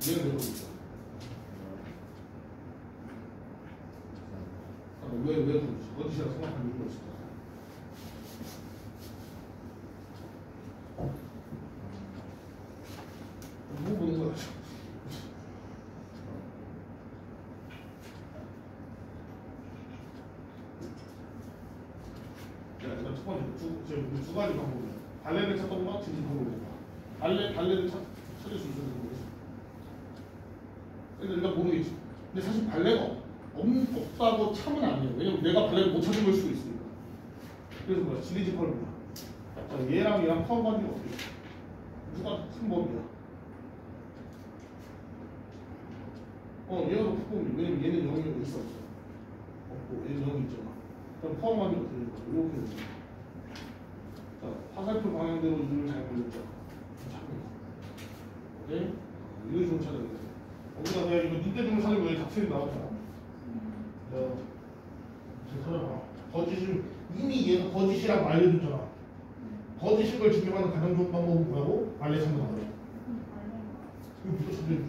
S1: 얘는 왜 그러고 있어? 왜 그러고 있어? 거짓이라고 생각하는 이유가 있을까? 뭐 보는 거야 지금? 야, 일단 첫 번째 지금 두 가지 방법이야. 발레를 찾던가 진진 방법이야. 발레를 찾을 수 있는 거겠어. 근데 일단 모르겠지. 근데 사실 발레가 없다고 참은 아니에요. 왜냐면 내가 발레를 못 찾은 걸 수도 있으니까. 그래서 뭐야? 진리집합을 뭐야? 자, 얘랑 포함관계가 어떻게 돼? 누가 큰 법이야? 얘가 더 큰 왜냐면 얘는 0이 있어 없어? 없고 얘는 0이 있잖아. 그럼 포함관계가 어떻게 되는 거야? 이렇게 되는 거야. 자, 화살표 방향대로 이를 잘 걸렸죠. 오케이? 이거 좀 찾아야 돼. 우리가 내가 이거 눈대중을 사는 거에 잡채를 나왔잖아. 지금 찾아봐. 거짓을 이미 얘가 거짓이라고 알려줬잖아. 거짓인 걸 증명하는 가장 좋은 방법은 뭐라고? 발레 참고하는 거야. 이거 무슨 소리야?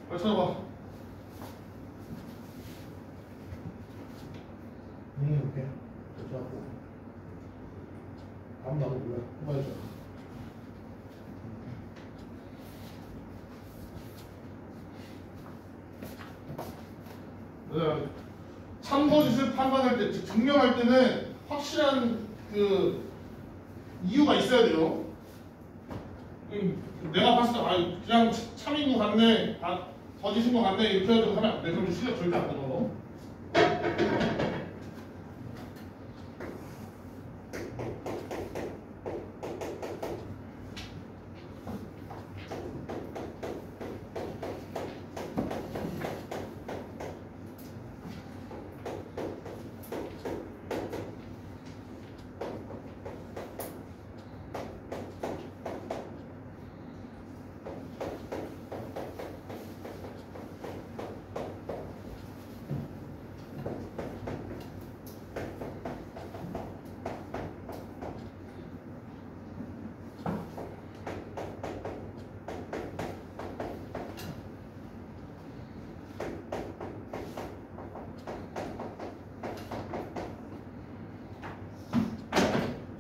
S1: 빨리 찾아봐. 오케이. 좋았고. 다음 나도 몰라. 해봐야죠. 참거짓을 판단할 때, 즉 증명할 때는 확실한 그 이유가 있어야 돼요. 내가 봤을 때 그냥 참인 것 같네, 거짓인 것 같네 이렇게 해가지고 하면 안 돼. 그럼 실력 절대 안 되는 거.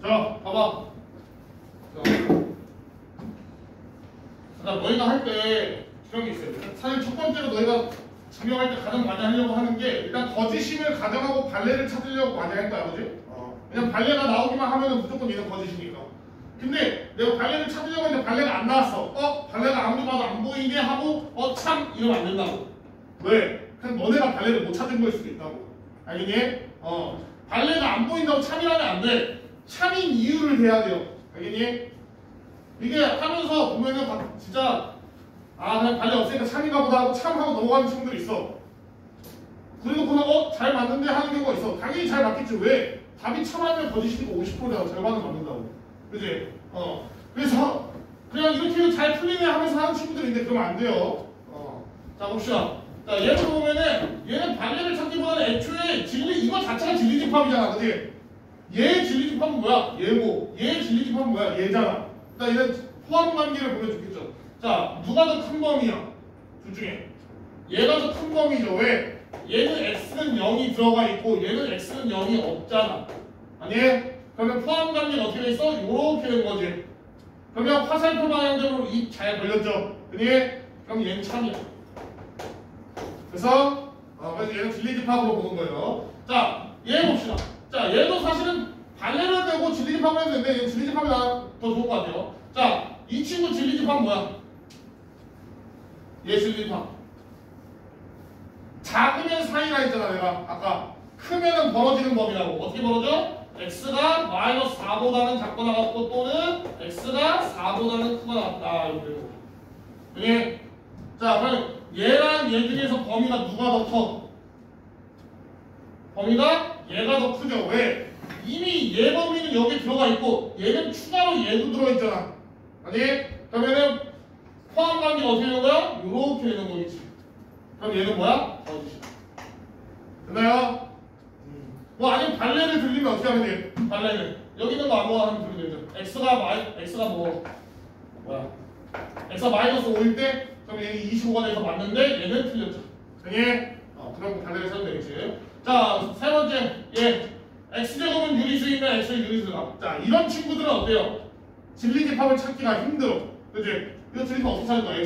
S1: 자, 봐봐. 자, 너희가 할 때 그런 게 있어요. 사실 첫 번째로 너희가 증명할 때 가장 많이 하려고 하는 게 일단 거짓임을 가정하고 발레를 찾으려고 많이 할 거야, 그지? 왜냐면 발레가 나오기만 하면은 무조건 얘는 거짓이니까. 근데 내가 발레를 찾으려고 했는데 발레가 안 나왔어. 발레가 아무리 봐도 안 보이게 하고 참 이러면 안 된다고. 왜? 그냥 너네가 발레를 못 찾은 거일 수도 있다고. 알겠니? 발레가 안 보인다고 참이라면 안 돼. 참인 이유를 대야 돼요. 알겠니? 이게 하면서 보면은 진짜 그냥 발레 없으니까 참인가 보다 하고 참하고 넘어가는 친구들이 있어. 그래놓고는 잘 맞는데 하는 경우가 있어. 당연히 잘 맞겠지. 왜? 답이 참하면 거짓이고 50%야. 절반은 맞는다고. 그지? 그래서 그냥 이렇게 잘 풀리네 하면서 하는 친구들인데 그러면 안 돼요. 자 봅시다. 자 예를 보면은 얘는 발레를 찾기보다는 애초에 이거 자체가 진리집합이잖아. 그지? 얘의 진리집합은 뭐야? 얘고 얘의 진리집합은 뭐야? 얘잖아. 자 얘는 포함관계를 보여줬겠죠. 자 누가 더 큰 범위야? 둘 중에 얘가 더 큰 범위죠. 왜? 얘는 x는 0이 들어가 있고 얘는 x는 0이 없잖아. 아니? 그러면 포함관계는 어떻게 돼 있어? 요렇게 된 거지. 그러면 화살표 방향대로 입 잘 걸렸죠. 그니? 그럼 얘는 참이야. 그래서 얘는 진리집합으로 보는 거예요. 자 얘 봅시다. 자 얘도 사실은 발레를 대고 진리집합을 해도 되는데 얘는 진리집합이 더 좋은 것 같아요. 자 이 친구 진리집합은 뭐야? 얘 진리집합. 작으면 사이라 했잖아 내가 아까. 크면은 벌어지는 범위라고. 어떻게 벌어져? x가 마이너스 4보다는 작거나 같고 또는 x가 4보다는 크거나 같다. 이렇게. 자 그럼 얘랑 얘 중에서 범위가 누가 더 커? 범위가 얘가 더 크죠. 왜? 이미 얘 범위는 여기 들어가 있고 얘는 추가로 얘도 들어있잖아. 아니? 그러면은 포함관계가 어떻게 되는 거야? 요렇게 되는 거겠지. 그럼 얘는 뭐야? 거짓이야. 됐나요? 아니면 발레를 들리면 어떻게 하면 돼? 발레는 여기 있는 거 아무거나 하면 들리면 되죠. x가 뭐야? x가 마이너스 5일 때 그럼 그럼 얘는 25가 돼서 맞는데 얘는 틀렸죠. 예? 그럼 반대로 써도 되겠지. 자, 세 번째, 예. x제곱은 유리수이면 x의 유리수다. 자, 이런 친구들은 어때요? 진리집합을 찾기가 힘들어. 그치? 이거 틀리면 어떻게 찾을 거야?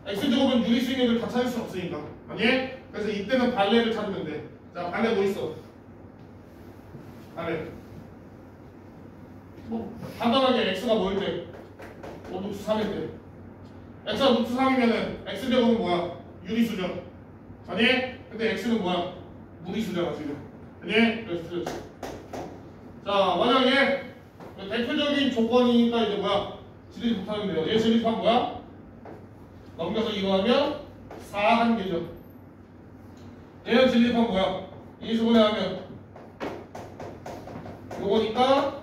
S1: x제곱은 유리수이면 다 찾을 수 없으니까. 아니? 그래서 이때는 발레를 찾으면 돼. 자, 발레 뭐 있어? 발레. 뭐, 간단하게 x가 뭐일 때? 루트 3일 때. x가 루트 3이면은 x제곱은 뭐야? 유리수죠. 아니? 근데 x는 뭐야? 무리수잖아 지금. 아니? 그래서 틀렸지. 자, 만약에 대표적인 조건이니까 이제 뭐야? 진리집합인데요. 얘 진리집합 뭐야? 넘겨서 이거하면 4한개죠. 얘는 진리집합 뭐야? 20분에 하면 요거니까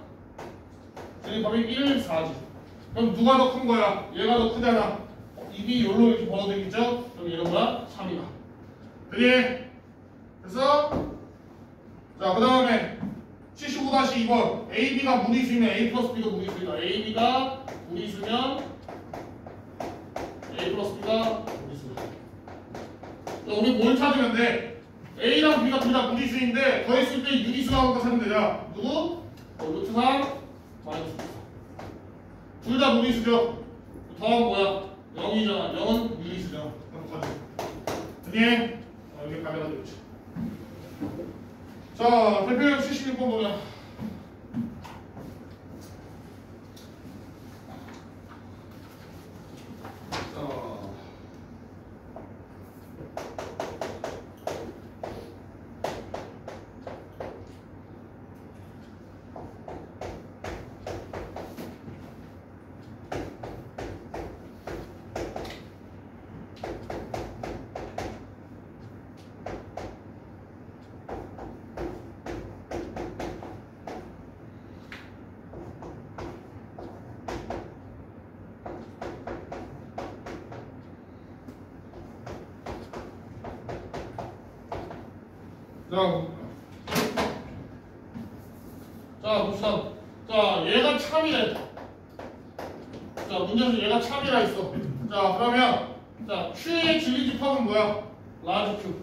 S1: 진리집합이 1, 4지. 그럼 누가 더 큰 거야? 얘가 더 크잖아. 입이 요로 이렇게 벌어지겠죠? 그럼 얘는 뭐야? 3이다. 그지? 그래서 자, 그 다음에 75-2번 AB가 무리수면 A 플러스 B가 무리수이다. AB가 무리수면 A 플러스 B가 무리수다. 우리 뭘 찾으면 돼? A랑 B가 둘 다 무리수인데 더했을 때 유리수 나오는 거 찾으면 되냐? 누구? 루트 3 마이너스 4. 둘 다 무리수죠? 더하면 뭐야? 0이잖아. 0은 유리수잖아. 그럼 가자. 아니? 여기 가면은 되겠지. 자, 대표형 76번 보자. 자, 봅시다. 자, 얘가 참이래. 자, 문제에서 얘가 참이라 있어. 자, 그러면 자, Q의 진리집합은 뭐야? 라지 Q.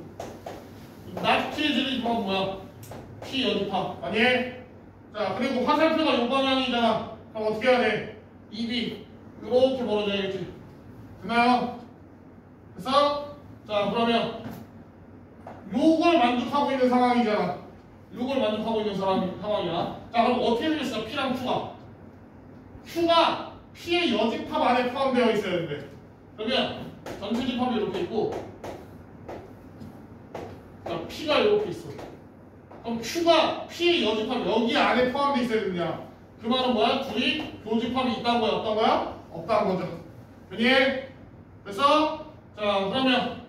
S1: 나트의 진리집합은 뭐야? P 여집합. 아니? 자, 그리고 화살표가 요 방향이잖아. 그럼 어떻게 해야 돼? 입이 이렇게 벌어져야겠지. 되나요? 그래서 자, 그러면 요걸 만족하고 있는 상황이잖아. 요걸 만족하고 있는 상황이야. 자, 그럼 어떻게 되겠어? P랑 Q가 P의 여집합 안에 포함되어 있어야 되는데. 그러면 전체 집합이 이렇게 있고, 자, P가 이렇게 있어. 그럼 Q가 P의 여집합 여기 안에 포함되어 있어야 되느냐? 그 말은 뭐야? 둘이 교집합이 있다는 거야? 없다는 거야? 없다는 거죠. 그니? 그래서 자, 그러면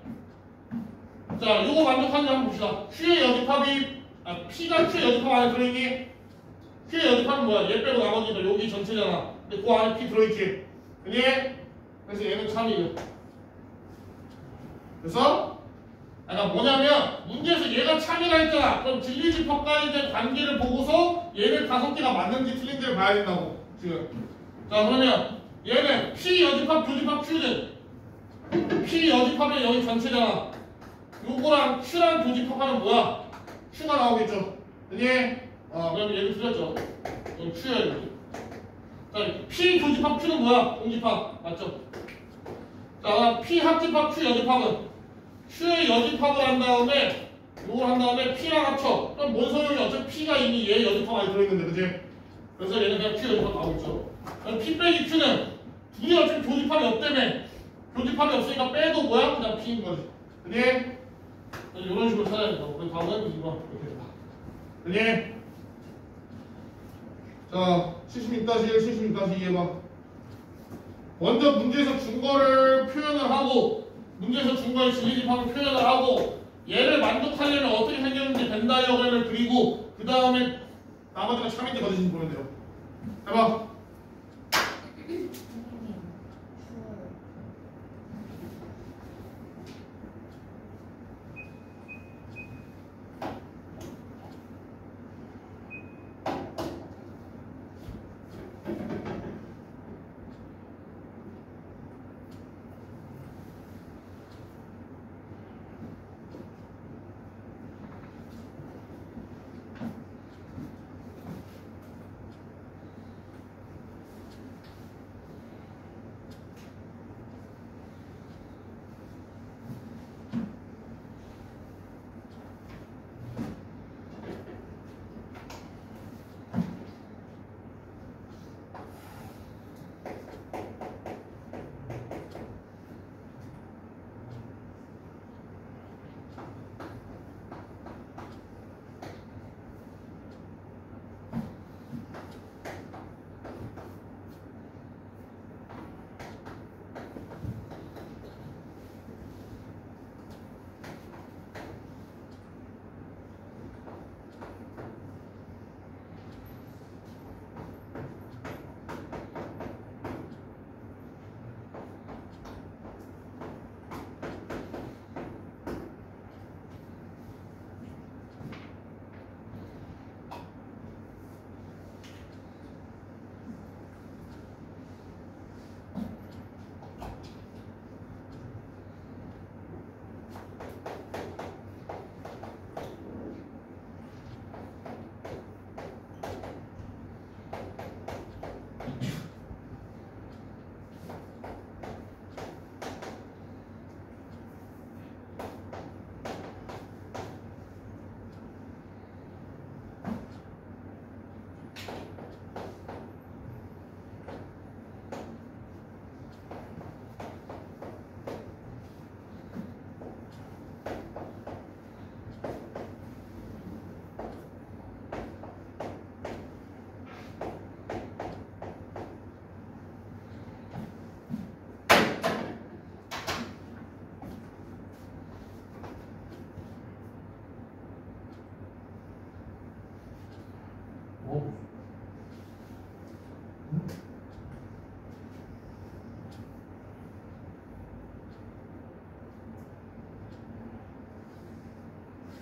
S1: 자, 요거 만족하는지 한번 봅시다. Q의 여집합이 P가 Q의 여집합 안에 들어있니? Q의 여집합은 뭐야? 얘 빼고 나머지가 여기 전체잖아. 근데 그 안에 P 들어있지? 그니? 그래서 얘는 참이에요. 그래서 그러니까 뭐냐면 문제에서 얘가 참이라 했잖아. 그럼 진리집합과의 이제 관계를 보고서 얘를 5개가 맞는지 틀린지를 봐야 된다고 지금. 자, 그러면 얘는 P 여집합, 교집합, Q는 P 여집합은 여기 전체잖아. 요거랑 Q랑 교집합하면 뭐야? Q가 나오겠죠. 그니? 그럼 얘는 틀렸죠. 이건 Q야 이거. 자, P 교집합 Q는 뭐야? 공집합 맞죠? 자, P 합집합 Q 여집합은 Q의 여집합을 한 다음에 요걸 한 다음에 P랑 합쳐. 그럼 뭔 소용이 어차피 P가 이미 얘 여집합 안에 들어있는데 그지? 그래서 얘는 그냥 Q 여집합 나오겠죠. 그럼 P 빼기 Q는 둘이 어차피 교집합이 없다며. 교집합이 없으니까 빼도 뭐야? 그냥 P인 거지. 그니? 이런 식으로 찾아야 된다고. 그럼 다음은 2번 이렇게 된다. 그니? 자, 76-1, 76-2 해봐. 먼저 문제에서 준 거를 표현을 하고 문제에서 준 거의 진리집합을 표현을 하고 얘를 만족하려면 어떻게 생겼는지 벤 다이어그램을 그리고 그 다음에 나머지가 참인지 거짓인지 보면 돼요. 해봐.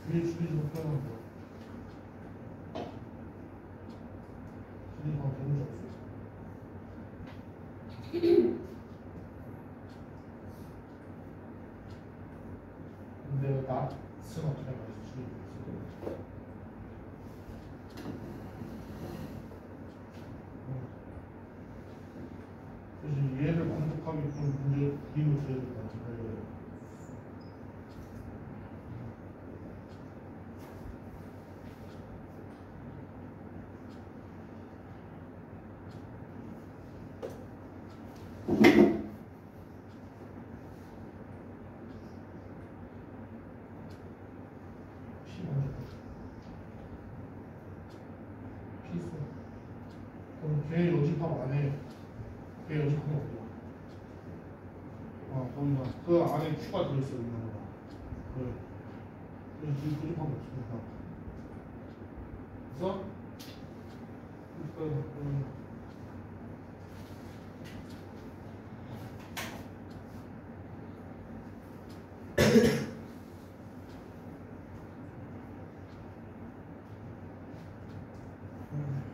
S2: 위에 줄이지만 표현하는 거. 줄이지만 대문자 없어. 근데 낫은 어떻게 말해서 줄이고 있어? 그래서 얘를 만족하게끔 문제 그림을 그려야 될 것 같은데. 피수. 그럼 걔 여집합 안에 걔 여집합이 어디야? 거기가 그 안에 Q가 들어있어 있는 거야. 그래. 그래서 지금 여집합이 없으니까. 그래서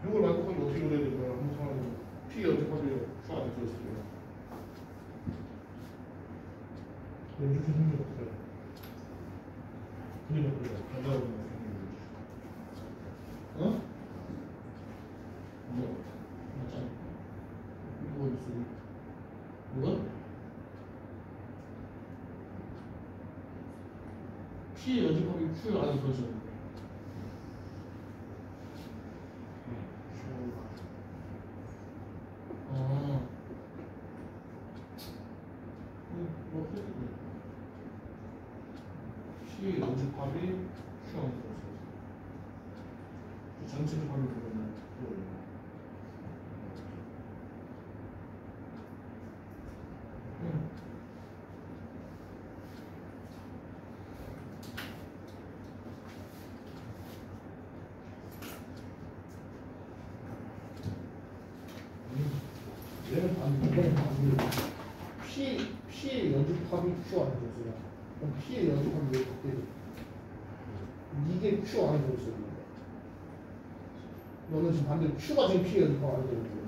S2: 이걸 만족하면 어떻게 그려야 될까요? 한번 생각해보면 P 여집합이 Q 안에 들어있어요. 이렇게 생긴 게 어때요? 그림을 그려. 전자로 어? 뭐? 맞잖아. 이거 있어. 뭐가? P 여집합이 Q 안에 들어있어요. P 여집합이 Q 안에 들어있어요. 전체 집합이 그러면 그거예요. 얘는 이거는 반대. P의 여집합이 Q 안에 들어있어요. 그럼 P의 여집합이 왜 그렇게 돼? 이게 Q 안에 들어있어요. 너는 지금 반대로 Q가 지금 P의 여집합 안에 들어있어요.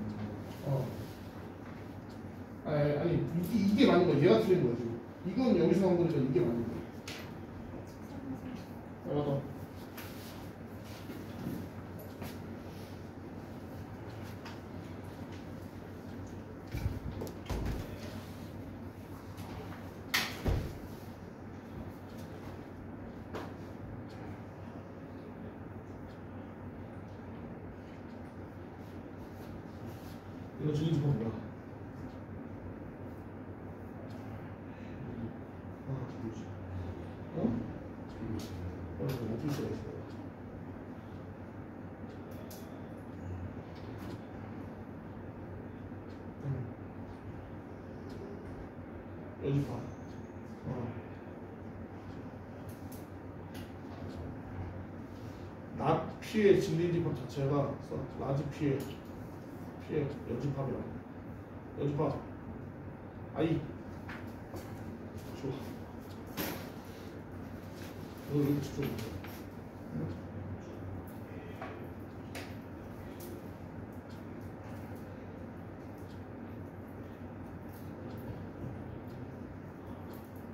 S2: 아니 이게 맞는 거야. 얘가 틀린 거야 지금. 이건 여기서 나온 거니까 이게 맞는 거야. 맞아. 이거 줄인 건 뭐야? 뭐지? 이거 어떻게 써야 있어? 여집합. 낫 P의 진리집합 자체가 라지 P의 여집합이야. 여집합 I 좋아. 너 이렇게 집중.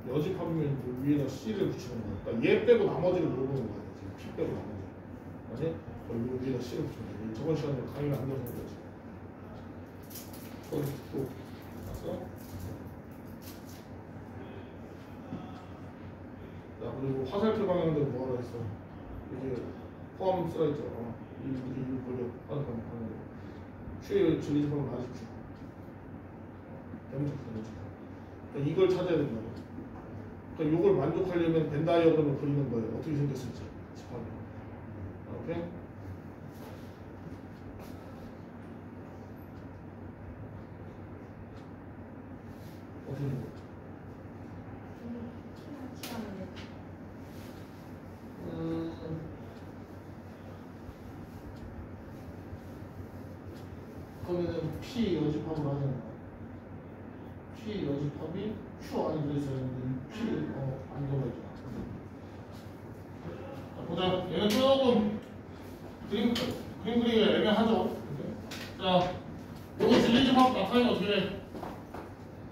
S2: 여집합이면 그 위에다 C를 붙이는 거야. 그러니까 얘 빼고 나머지를 물어보는 거야. 지금 P 빼고 나머지. 맞지? 여기 위에다 C를 붙이는 거야. 저번 시간에 강의를 안 들어서 그렇지. 또 봤어? 자, 그리고 화살표 방향대로 뭐하라 했어? 이게 포함 쓰라 했잖아. 이거 걸려. 화살표 방향대로. Q의 진리집합은 아직 대문자. 그러니까 이걸 찾아야 된다고. 그러니까 이걸 만족하려면 벤 다이어그램을 그리는 거예요. 어떻게 생겼을지 집합이. 오케이? 어떻게 생겨? 그러면은 P 여집합을 하잖아. P 여집합이 Q 안에 들어있어야 되는데 P 아닌 거가 있잖아.
S1: 하면 어떻게 돼?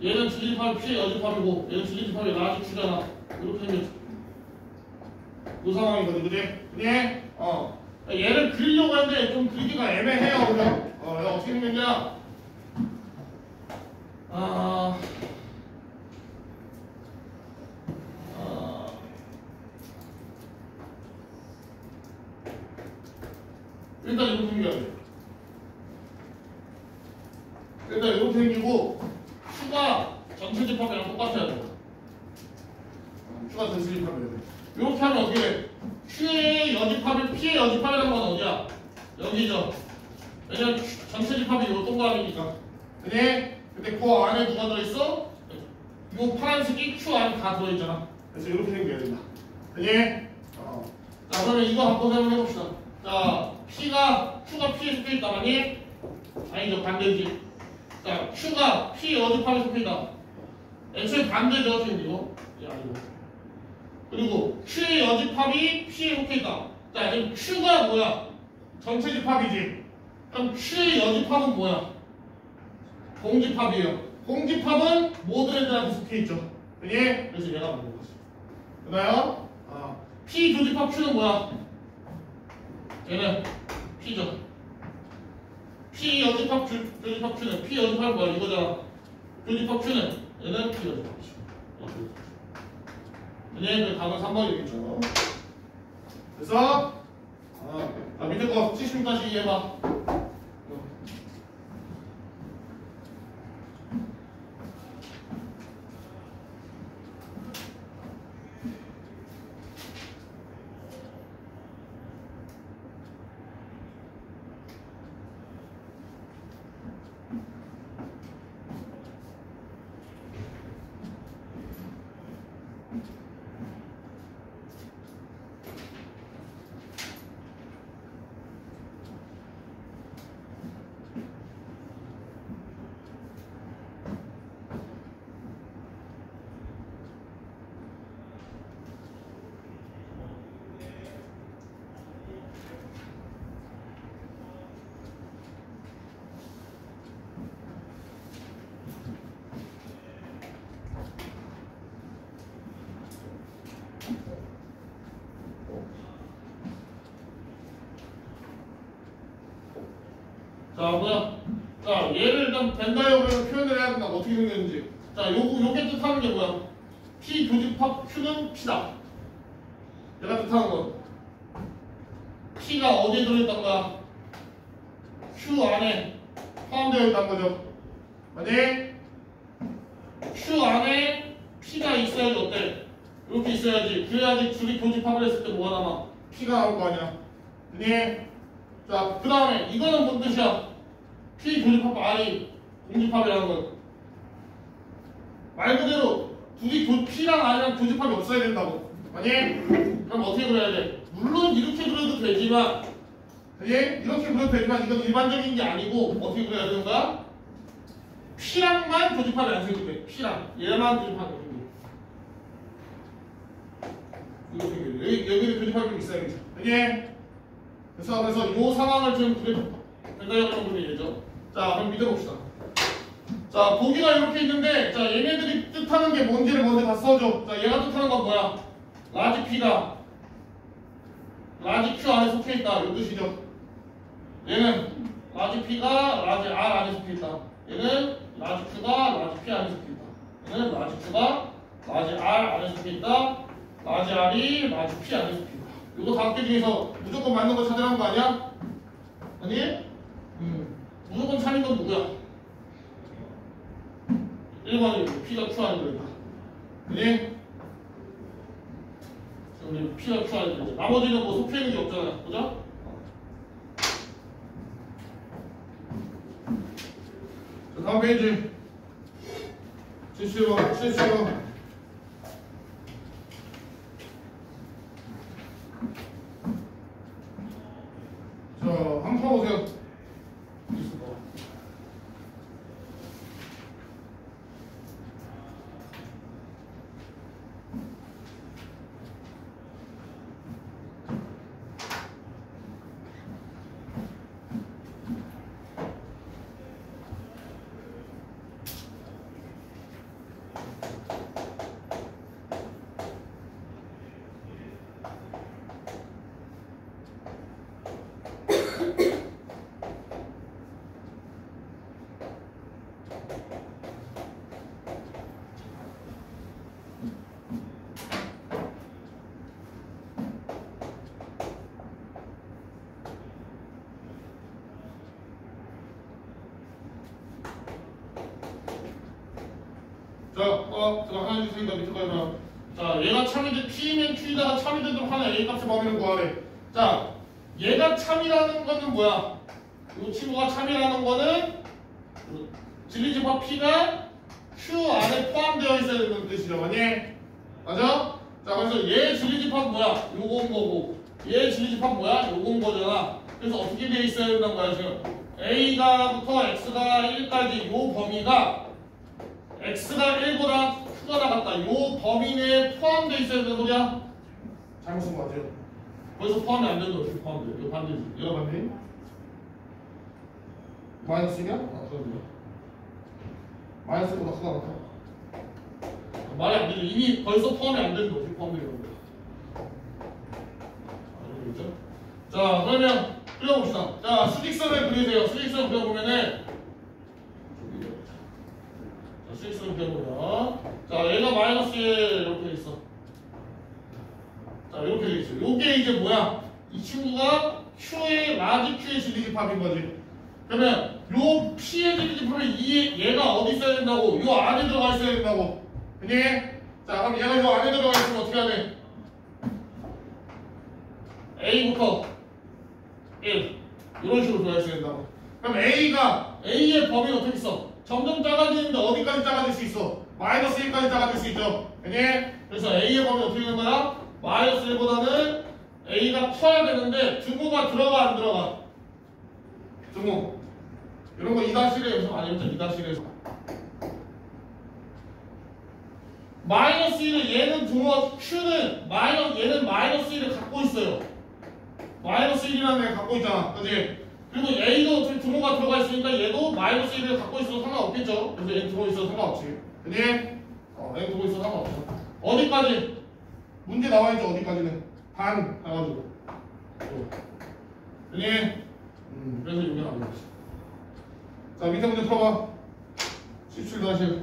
S1: 얘는 질집합이 P의 여집합이고 얘는 질집합이 라지 Q잖아. 이렇게 생겼지. 그 상황이거든, 그지? 그지? 얘를 그리려고 하는데 좀 그리기가 애매해요, 그죠? 얘가 어떻게 생겼냐? 일단 이렇게 생겨야 돼. 일단 이렇게 생기고 Q가 전체 집합이랑 똑같아야 돼. Q가 전체 집합이야 돼. 이렇게 하면 어떻게 돼? Q의 여집합이 P의 여집합이라는 건 어디야? 여기죠. 왜냐면 전체 집합이 요 동그라미니까. 그지? 근데 그 안에 누가 들어있어? 요 파란색이 Q 안에 다 들어있잖아. 그래서 이렇게 생겨야 된다. 그지? 자, 그러면 이거 한번 설명해봅시다. 자, Q가 P에 속해있다, 맞니? 아니죠, 반대지. 자, Q가 P의 여집합에 속해있다. 애초에 반대죠, 지금 이거. 아니고. 그리고 Q의 여집합이 P에 속해있다. 자, 지금 Q가 뭐야? 전체 집합이지. 그럼 Q의 여집합은 뭐야? 공집합이에요. 공집합은 모든 애들한테 속해있죠. 그지? 그래서 얘가 맞는 거지. 됐나요? P 교집합 Q는 뭐야? 얘는 P죠. P 여집합 교집합 Q는 P 여집합 뭐야? 이거잖아. 교집합 Q는 얘는 P 여집합이죠. 그 답은 3번이겠죠. 그래서 밑에 거 76다시 이해해봐. 자, 뭐야? 자, 얘를 일단 벤다이어그램으로 표현을 해야 된다. 어떻게 생겼는지. 자, 요게 뜻하는 게 뭐야? P 교집합 Q는 P다. 얘가 뜻하는 건 P가 어디에 들어있단 거야? Q 안에 포함되어 있다는 거죠. 맞니? Q 안에 P가 있어야지 어때? 이렇게 있어야지. 그래야지 둘이 교집합을 했을 때 뭐가 남아? P가 나올 거 아니야. 맞니? 자, 그 다음에 이거는 뭔 뜻이야? P 교집합 R이 공집합이라는 건 말 그대로 둘이 P랑 R이랑 교집합이 없어야 된다고. 아니? 그럼 어떻게 그려야 돼? 물론 이렇게 그려도 되지만 이렇게 그려도 되지만 이건 일반적인 게 아니고 어떻게 그려야 되는 거야? P랑만 교집합이 안 생기면 돼. P랑 얘만 교집합이 생기면 여기는 교집합이 있어야겠죠. 그래서 이 상황을 지금 벤다이어그램으로 그리죠. 자, 그럼 믿어봅시다. 자, 보기가 이렇게 있는데, 자, 얘네들이 뜻하는 게 뭔지를 먼저 다 써줘. 자, 얘가 뜻하는 건 뭐야? 라지 P가 라지 Q 안에 속해 있다. 이 뜻이죠. 얘는 라지 P가 라지 R 안에 속해 있다. 얘는 라지 Q가 라지 P 안에 속해 있다. 얘는 라지 Q가 라지 R 안에 속해 있다. 라지 R이 라지 P 안에 속해 있다. 이거 5개 중에서 무조건 맞는 거 찾으라는 거 아니야? 아니? 무조건 찾는 건 누구야? 1번이 P가 Q 안에 들어있다. 그지? 우리 P가 Q 안에 들어있다. 나머지는 뭐 속해 있는 게 없잖아요. 그죠? 자, 다음 페이지. 77번. 자, 한번 풀어보세요. 봐봐. 제가 하나 주니까 밑에 거야. 자, 얘가 참이든 P면 Q에다가 참이든 하나 A 값을 범위를 구하래. 자, 얘가 참이라는 거는 뭐야? 이 친구가 참이라는 거는 진리집합 P가 Q 안에 포함되어 있어야 된다는 뜻이죠. 맞니? 맞아? 자, 그래서 얘 진리집합 뭐야? 요건 거고 얘 진리집합 뭐야? 요건 거잖아. 그래서 어떻게 돼 있어야 된다는 거야 지금? A가부터 X가 1까지 요 범위가 X가 1보다 Q가 나갔다. 요 범위 내에 포함되어 있어야 된다는 소리야?
S2: 잘못 쓴 것 같아요.
S1: 거기서 포함이 안 된다. 어떻게 포함돼? 이거 반대지.
S2: 얘가 맞네. 마이너스냐?
S1: 아, 그럼요.
S2: 마이너스보다 크다 같아.
S1: 말이 안 되죠. 이미 벌써 포함이 안 되는데 어떻게 포함되는 거야? 알겠죠? 자, 그러면 그려봅시다. 자, 수직선을 그리세요. 수직선 그려보면은 자, 수직선 그려보면 자, 얘가 마이너스 1 이렇게 돼 있어. 자, 이렇게 돼 있어. 요게 이제 뭐야? 이 친구가 Q의 라지 Q의 진리집합인 거지. 그러면 요 P의 진리집합이 얘가 어디 있어야 된다고? 요 안에 들어가 있어야 된다고. 그니? 자, 그럼 얘가 요 안에 들어가 있으면 어떻게 해야 돼? A부터 1 이런 식으로 들어가 있어야 된다고. 그럼 A의 범위는 어떻게 있어? 점점 작아지는데 어디까지 작아질 수 있어? 마이너스 1까지 작아질 수 있죠. 그니? 그래서 A의 범위 어떻게 되는 거야? 마이너스 1보다는 A가 커야 되는데 등호가 들어가 안 들어가? 등호 이런 거 2-1에 여기서 많이 했죠. 2-1에서 마이너스 1은 얘는 등호가 Q는 얘는 마이너스 1을 갖고 있어요. 마이너스 1이라는 애 갖고 있잖아. 그지? 그리고 A도 어차피 등호가 들어가 있으니까 얘도 마이너스 1을 갖고 있어도 상관없겠죠. 그래서 얘는 등호 있어도 상관없지. 그지? 얘는 등호 있어도 상관없죠. 어디까지? 문제 나와있죠. 어디까지는? 반 해가지고. 그지? 그래서 이게 나오겠지. 자, 밑에 문제 풀어봐. 17-1.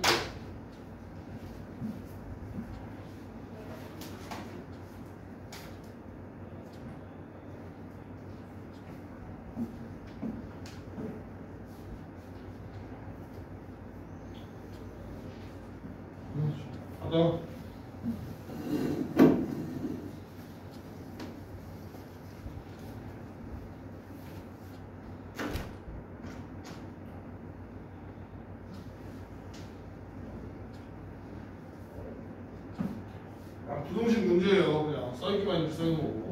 S1: 가자. 부동식 문제예요. 그냥 써있기만 이렇게 쓰는 거고.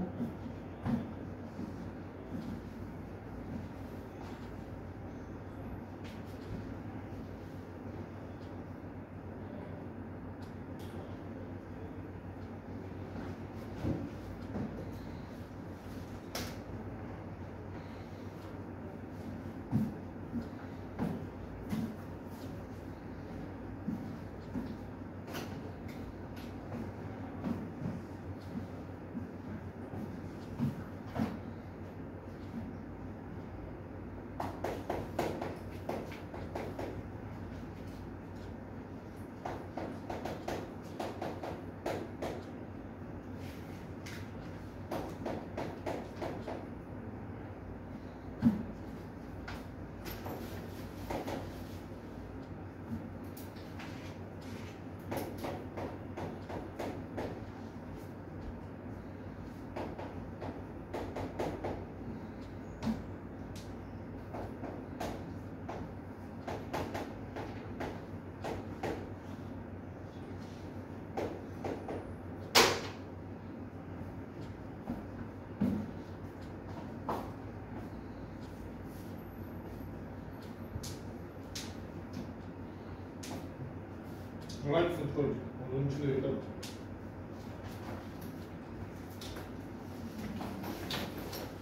S1: 라이프 그걸 눈치를 일단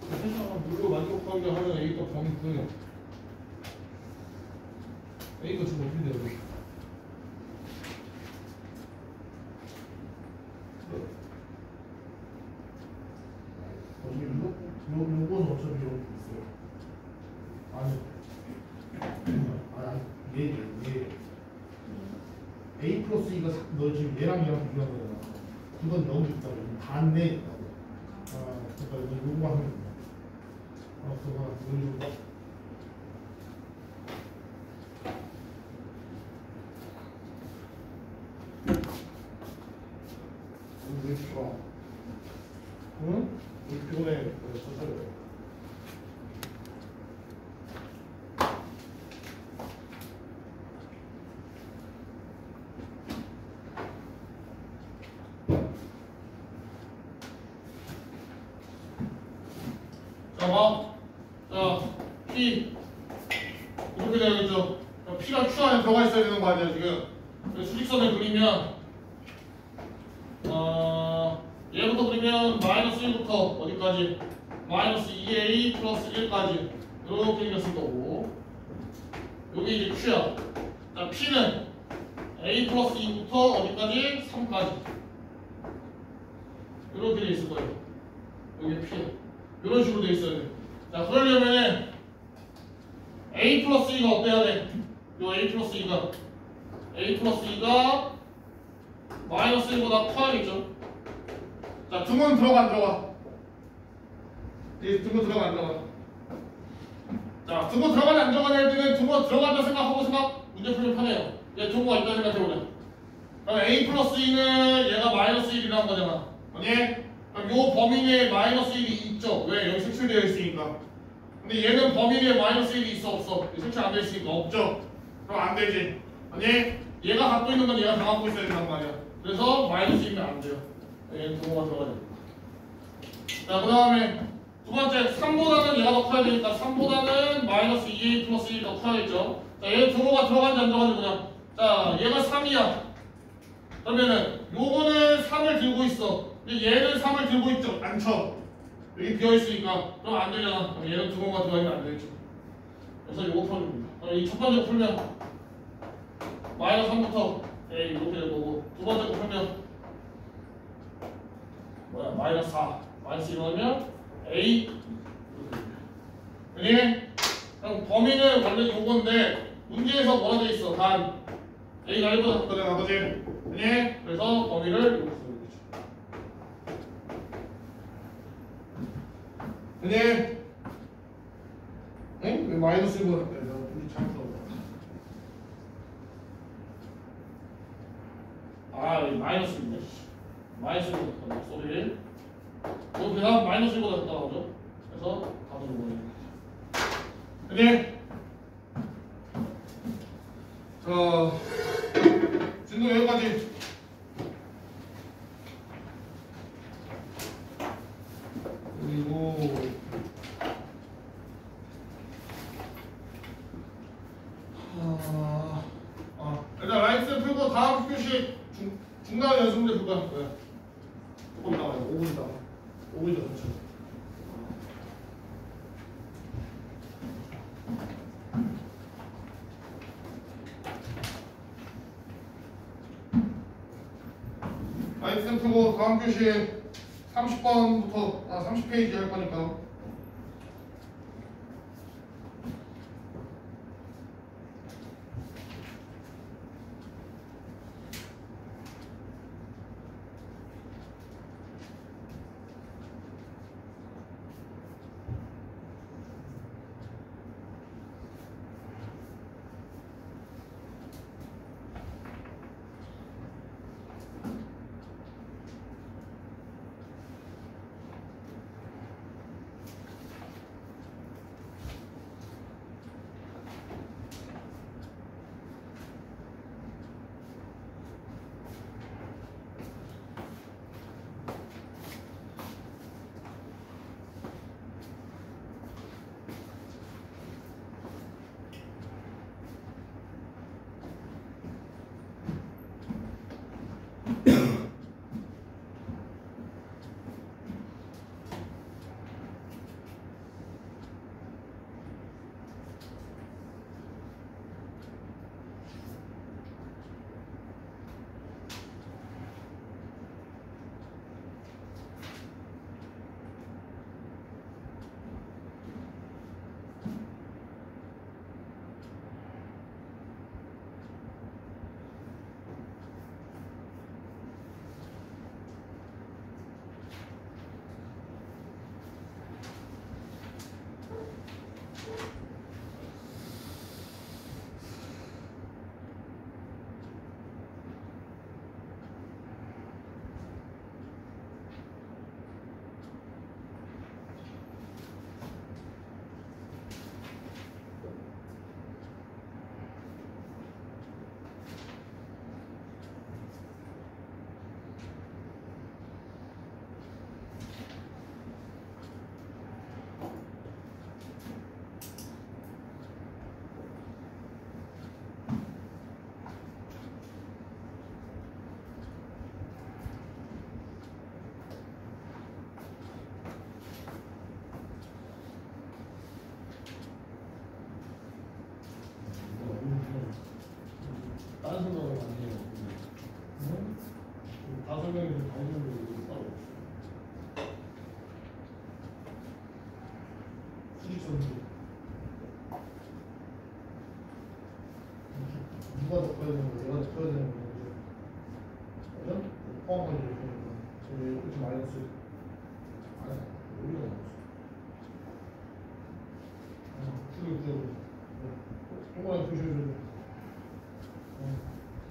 S1: 세상을 물로 만족하게 하면 A가 범위 끄요. A가 지금 어떻게 돼요?
S2: 요거는 어차피 여기 있어요. 얘 A 플러스 2가 너 지금 얘랑 얘랑 비교한 거잖아. 그건 너무 있다고. 반대 있다고. 그러니까 요거 하면 된다. 그거 이런 식으로. 왜 이렇게 좋아? 응? 왜 이렇게 피곤해? 왜 천천히 해?
S1: 자, 봐. 자, P. 이렇게 되겠죠? P랑 Q 안에 들어가 있어야 되는 거 아니야, 지금? 수직선을 그리면, 얘부터 그리면 마이너스 1부터 어디까지? 마이너스 2a 플러스 1까지. 이렇게 생겼을 거고. 여기 이제 Q야. 자, P는 a 플러스 2부터 어디까지? 3까지. 이렇게 돼 있을 거예요. 여기 P야. 이런 식으로 돼 있어야 돼. 자, 그러려면은 a 플러스 2가 어때야 돼? 요 a 플러스 2가 마이너스 1보다 커야겠죠? 자, 등은 들어가 안 들어가? 등은 들어가 안 들어가? 자, 등은 들어가냐 안 들어가냐 할 때는 등은 들어간다 생각하고 문제 풀면 편해요. 얘 등호가 있다 생각해보자. 그럼 a 플러스 2는 얘가 마이너스 1이라는 거잖아. 아니? 그럼 요 범위 내에 마이너스 1이 있죠? 왜? 여기 색칠되어 있으니까. 근데 얘는 범위 내에 마이너스 1이 있어 없어? 색칠 안 되어 있으니까 없죠? 그럼 안 되지. 아니? 얘가 갖고 있는 건 얘가 다 갖고 있어야 된단 말이야. 그래서 마이너스 1이면 안 돼요. 얘는 등호가 들어가야 됩니다. 자, 그 다음에 두 번째 3보다는 얘가 더 커야 되니까 3보다는 마이너스 2a 플러스 1이 더 커야겠죠? 자, 얘는 등호가 들어간지 안 들어간지 보자. 자, 얘가 3이야. 그러면은 요거는 3을 들고 있어. 근데 얘는 3을 들고 있죠? 안 쳐. 여기 비어있으니까 그럼 안 되잖아. 그럼 얘는 등호가 들어가면 안 되겠죠. 그래서 요거 풀어줍니다. 이 첫 번째 풀면 마이너스 3부터 A 이렇게 될 거고 두 번째 거 풀면 뭐야? 마이너스 4 마이너스 1 넣으면 A 이렇게 됩니다. 그럼 범위는 원래 요건데 문제에서 뭐라 돼 있어? 단 A가 1보다 작거든 나머지 그래서 범위를 이렇게 쓰는 거죠. 네? 왜 마이너스 1보다 작다? 내가 우리 잘못 썼다. 여기 마이너스 1이네. 마이너스 1보다 작다. 소리. 그 다음 마이너스 1보다 작다 나오죠? 그래서 답을 보내는 거죠. 네? 자, 진도 여기까지. 그리고 일단 라이트 풀고 다음 표시 중간 연습 문제 풀 거야. 네. 조금 나와요. 5분 있다가 5분 더 그렇죠. 라이트 풀고 다음 표시 30번부터 30페이지 할 거니까.
S2: 설명이 좀 다르게 따로 없어. 수직선지. 누가 더 커야 되는 거야? 얘가 더 커야 되는 거야? 맞아? 포함하게 되니까. 저기 이렇게 마이너스. 아니, 여기가 나왔어. 동그라미 표시해줘야 돼.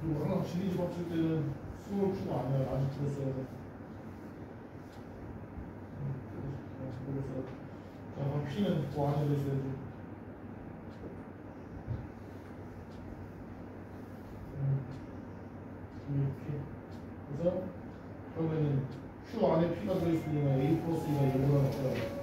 S2: 그리고 항상 진리집 합칠 때는 스몰 큐가 아니라 라지 큐로 써야 돼. 그래서 자, P는 그 안에 있어야지. 이렇게. 그래서 그러면은 Q 안에 P가 들어있으면 A 플러스 2가 0보다 높아요.